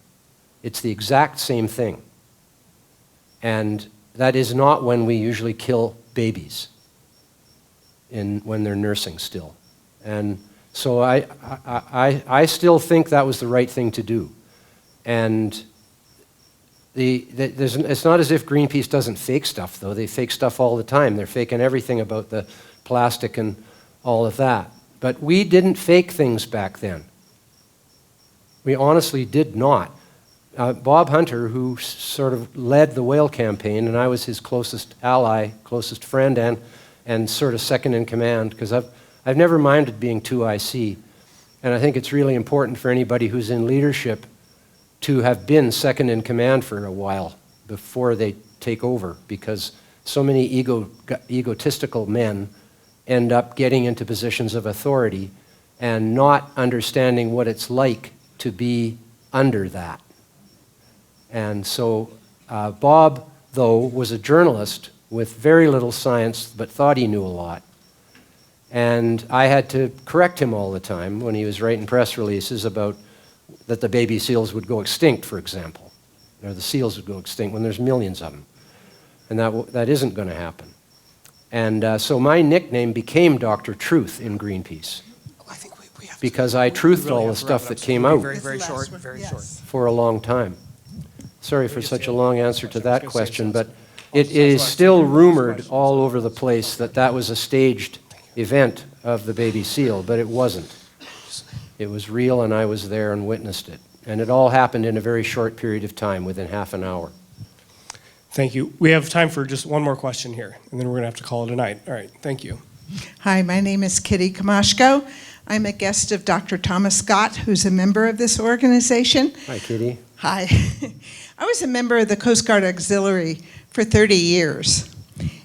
It's the exact same thing. And that is not when we usually kill babies, when they're nursing still. And so I still think that was the right thing to do. And it's not as if Greenpeace doesn't fake stuff, though. They fake stuff all the time. They're faking everything about the plastic and all of that. But we didn't fake things back then. We honestly did not. Bob Hunter, who sort of led the whale campaign, and I was his closest ally, closest friend, and sort of second in command, because I've never minded being 2IC. And I think it's really important for anybody who's in leadership to have been second in command for a while before they take over, because so many egotistical men end up getting into positions of authority and not understanding what it's like to be under that. And so Bob, though, was a journalist with very little science, but thought he knew a lot. And I had to correct him all the time when he was writing press releases about that the baby seals would go extinct, for example, or the seals would go extinct when there's millions of them. And that isn't going to happen. And so my nickname became Dr. Truth in Greenpeace, because I truthed all the stuff that came out Very short, very short. for a long time. Sorry for such a long answer to that question, but it is still rumored all over the place that that was a staged event of the baby seal, but it wasn't. It was real, and I was there and witnessed it. And it all happened in a very short period of time, within half an hour. Thank you. We have time for just one more question here, and then we're going to have to call it a night. All right, thank you. Hi, my name is Kitty Kamashko. I'm a guest of Dr. Thomas Scott, who's a member of this organization. Hi, Kitty. Hi. I was a member of the Coast Guard Auxiliary for 30 years,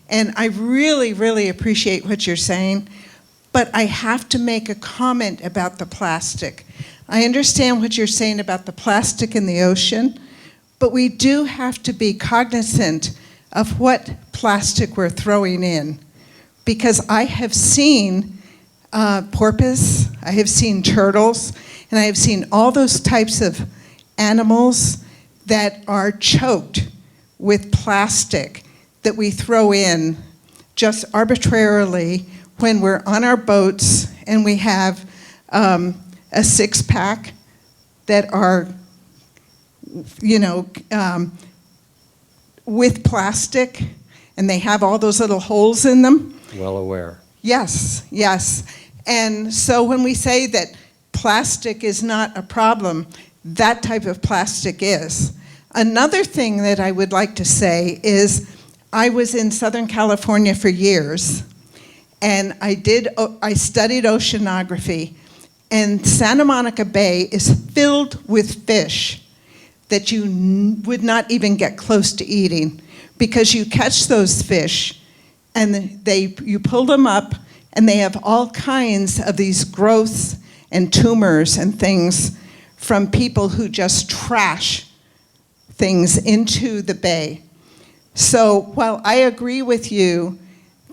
and I really, really appreciate what you're saying, but I have to make a comment about the plastic. I understand what you're saying about the plastic in the ocean, but we do have to be cognizant of what plastic we're throwing in, because I have seen porpoise, I have seen turtles, and I have seen all those types of animals that are choked with plastic that we throw in just arbitrarily when we're on our boats and we have a six-pack that are, with plastic, and they have all those little holes in them. Well aware. Yes, yes. And so when we say that plastic is not a problem, that type of plastic is. Another thing that I would like to say is I was in Southern California for years, and I studied oceanography, and Santa Monica Bay is filled with fish that you would not even get close to eating, because you catch those fish and you pull them up and they have all kinds of these growths and tumors and things from people who just trash things into the bay. So while I agree with you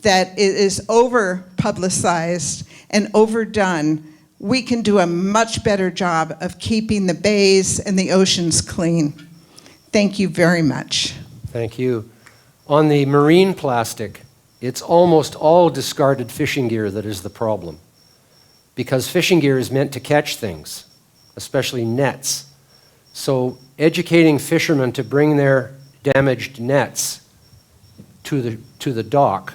that it is over-publicized and overdone, we can do a much better job of keeping the bays and the oceans clean. Thank you very much. Thank you. On the marine plastic, it's almost all discarded fishing gear that is the problem, because fishing gear is meant to catch things, especially nets. So educating fishermen to bring their damaged nets to the dock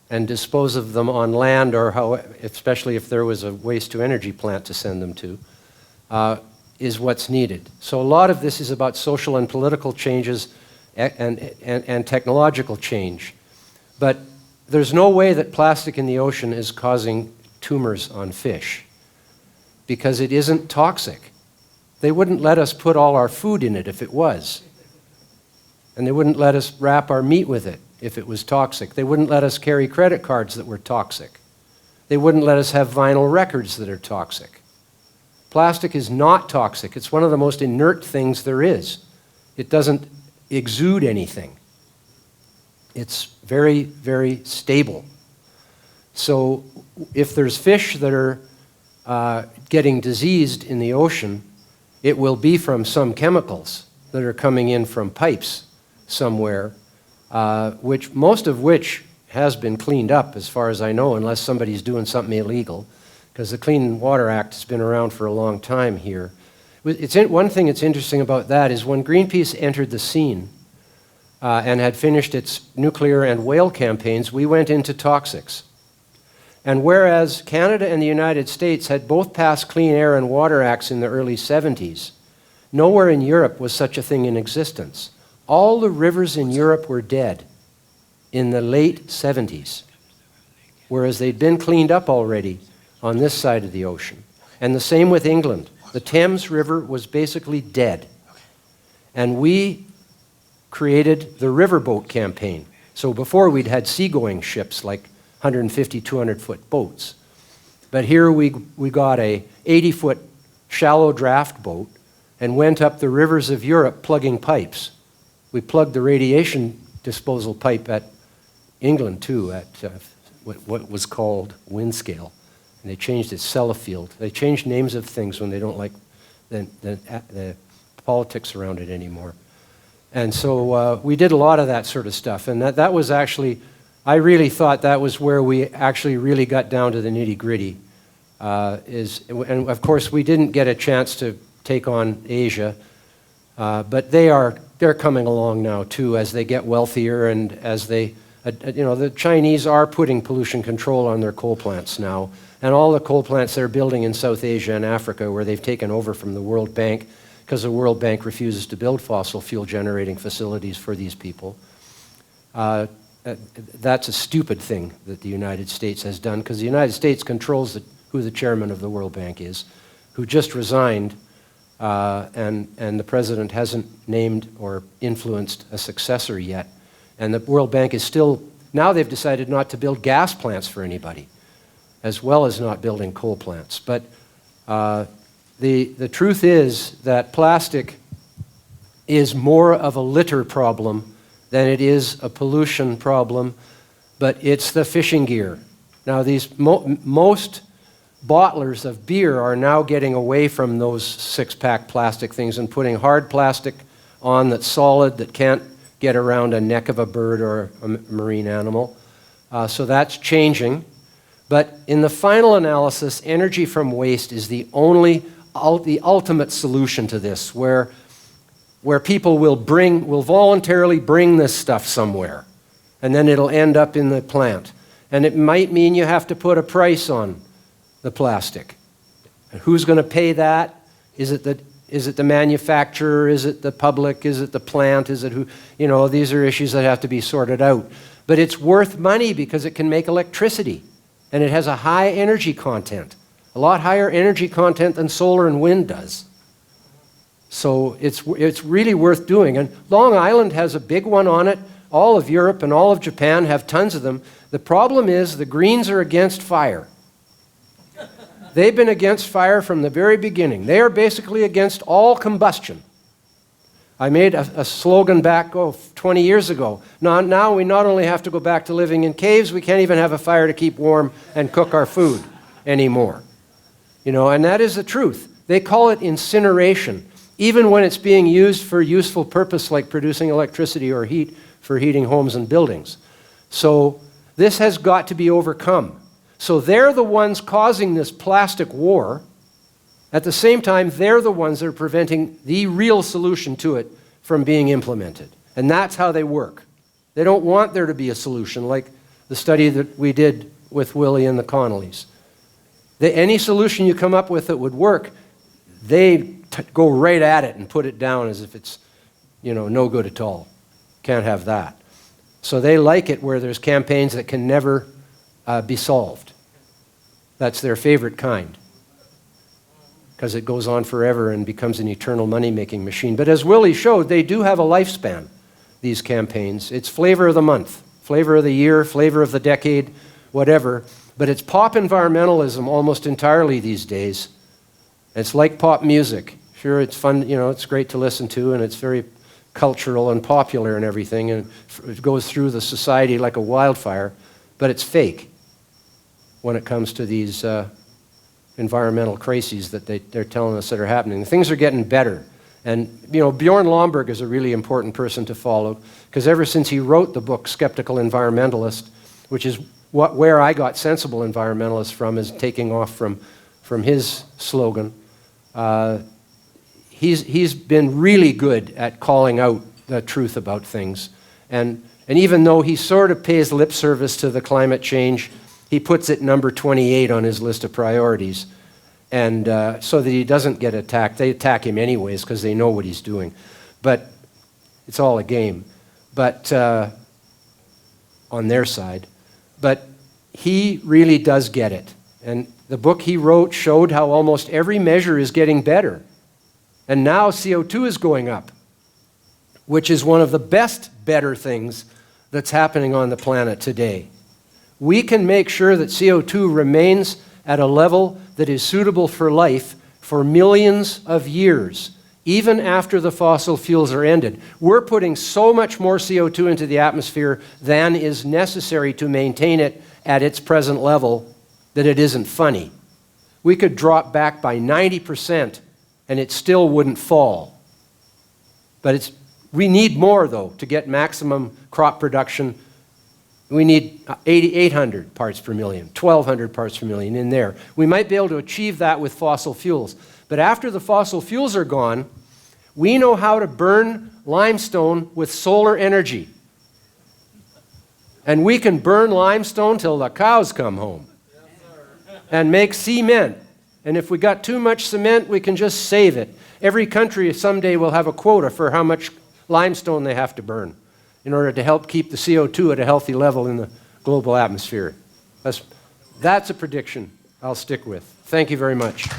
and dispose of them on land, or especially if there was a waste-to-energy plant to send them to, is what's needed. So a lot of this is about social and political changes and technological change. But there's no way that plastic in the ocean is causing tumors on fish, because it isn't toxic. They wouldn't let us put all our food in it if it was. And they wouldn't let us wrap our meat with it if it was toxic. They wouldn't let us carry credit cards that were toxic. They wouldn't let us have vinyl records that are toxic. Plastic is not toxic. It's one of the most inert things there is. It doesn't exude anything. It's very, very stable. So if there's fish that are getting diseased in the ocean, it will be from some chemicals that are coming in from pipes somewhere, most of which has been cleaned up, as far as I know, unless somebody's doing something illegal, because the Clean Water Act has been around for a long time here. One thing that's interesting about that is when Greenpeace entered the scene and had finished its nuclear and whale campaigns, we went into toxics. And whereas Canada and the United States had both passed Clean Air and Water Acts in the early 70s, nowhere in Europe was such a thing in existence. All the rivers in Europe were dead in the late 70s, whereas they'd been cleaned up already on this side of the ocean. And the same with England. The Thames River was basically dead. And we created the riverboat campaign, So before we'd had seagoing ships like 150, 200-foot boats. But here we got a 80-foot shallow draft boat and went up the rivers of Europe plugging pipes. We plugged the radiation disposal pipe at England too, at what was called Windscale. And they changed it Sellafield. They changed names of things when they don't like the politics around it anymore. And so we did a lot of that sort of stuff. And that was actually, I really thought that was where we actually really got down to the nitty-gritty. And of course, we didn't get a chance to take on Asia, but they're coming along now too as they get wealthier and as they, the Chinese are putting pollution control on their coal plants now. And all the coal plants they're building in South Asia and Africa where they've taken over from the World Bank because the World Bank refuses to build fossil fuel generating facilities for these people. That's a stupid thing that the United States has done because the United States controls who the chairman of the World Bank is, who just resigned, and the president hasn't named or influenced a successor yet. And the World Bank is still, now they've decided not to build gas plants for anybody, as well as not building coal plants. But the truth is that plastic is more of a litter problem than it is a pollution problem, but it's the fishing gear. Now most bottlers of beer are now getting away from those six-pack plastic things and putting hard plastic on that's solid, that can't get around a neck of a bird or a marine animal. So that's changing. But in the final analysis, energy from waste is the ultimate solution to this, where people will voluntarily bring this stuff somewhere, and then it'll end up in the plant. And it might mean you have to put a price on the plastic. And who's going to pay that? Is it the manufacturer? Is it the public? Is it the plant? Is it who? These are issues that have to be sorted out. But it's worth money because it can make electricity. And it has a high energy content, a lot higher energy content than solar and wind does. So it's really worth doing. And Long Island has a big one on it. All of Europe and all of Japan have tons of them. The problem is the Greens are against fire. They've been against fire from the very beginning. They are basically against all combustion. I made a slogan back 20 years ago. Now we not only have to go back to living in caves, we can't even have a fire to keep warm and cook our food anymore. And that is the truth. They call it incineration, even when it's being used for useful purpose like producing electricity or heat for heating homes and buildings. So this has got to be overcome. So they're the ones causing this plastic war. At the same time, they're the ones that are preventing the real solution to it from being implemented. And that's how they work. They don't want there to be a solution, like the study that we did with Willie and the Connollys. Any solution you come up with that would work, they go right at it and put it down as if it's, no good at all. Can't have that. So they like it where there's campaigns that can never be solved. That's their favorite kind, because it goes on forever and becomes an eternal money-making machine. But as Willie showed, they do have a lifespan, these campaigns. It's flavor of the month, flavor of the year, flavor of the decade, whatever. But it's pop environmentalism almost entirely these days. It's like pop music. Sure, it's fun, it's great to listen to, and it's very cultural and popular and everything, and it goes through the society like a wildfire, but it's fake when it comes to these environmental crises that they're telling us that are happening. Things are getting better. And, Bjorn Lomborg is a really important person to follow, because ever since he wrote the book Skeptical Environmentalist, which is where I got Sensible Environmentalist from, is taking off from his slogan, he's been really good at calling out the truth about things. And even though he sort of pays lip service to the climate change, he puts it number 28 on his list of priorities, and so that he doesn't get attacked. They attack him anyways because they know what he's doing. But it's all a game, but on their side. But he really does get it. And the book he wrote showed how almost every measure is getting better. And now CO2 is going up, which is one of the better things that's happening on the planet today. We can make sure that CO2 remains at a level that is suitable for life for millions of years, even after the fossil fuels are ended. We're putting so much more CO2 into the atmosphere than is necessary to maintain it at its present level that it isn't funny. We could drop back by 90% and it still wouldn't fall. But we need more, though, to get maximum crop production. We need 800 parts per million, 1,200 parts per million in there. We might be able to achieve that with fossil fuels. But after the fossil fuels are gone, we know how to burn limestone with solar energy. And we can burn limestone till the cows come home and make cement. And if we got too much cement, we can just save it. Every country someday will have a quota for how much limestone they have to burn in order to help keep the CO2 at a healthy level in the global atmosphere. That's a prediction I'll stick with. Thank you very much.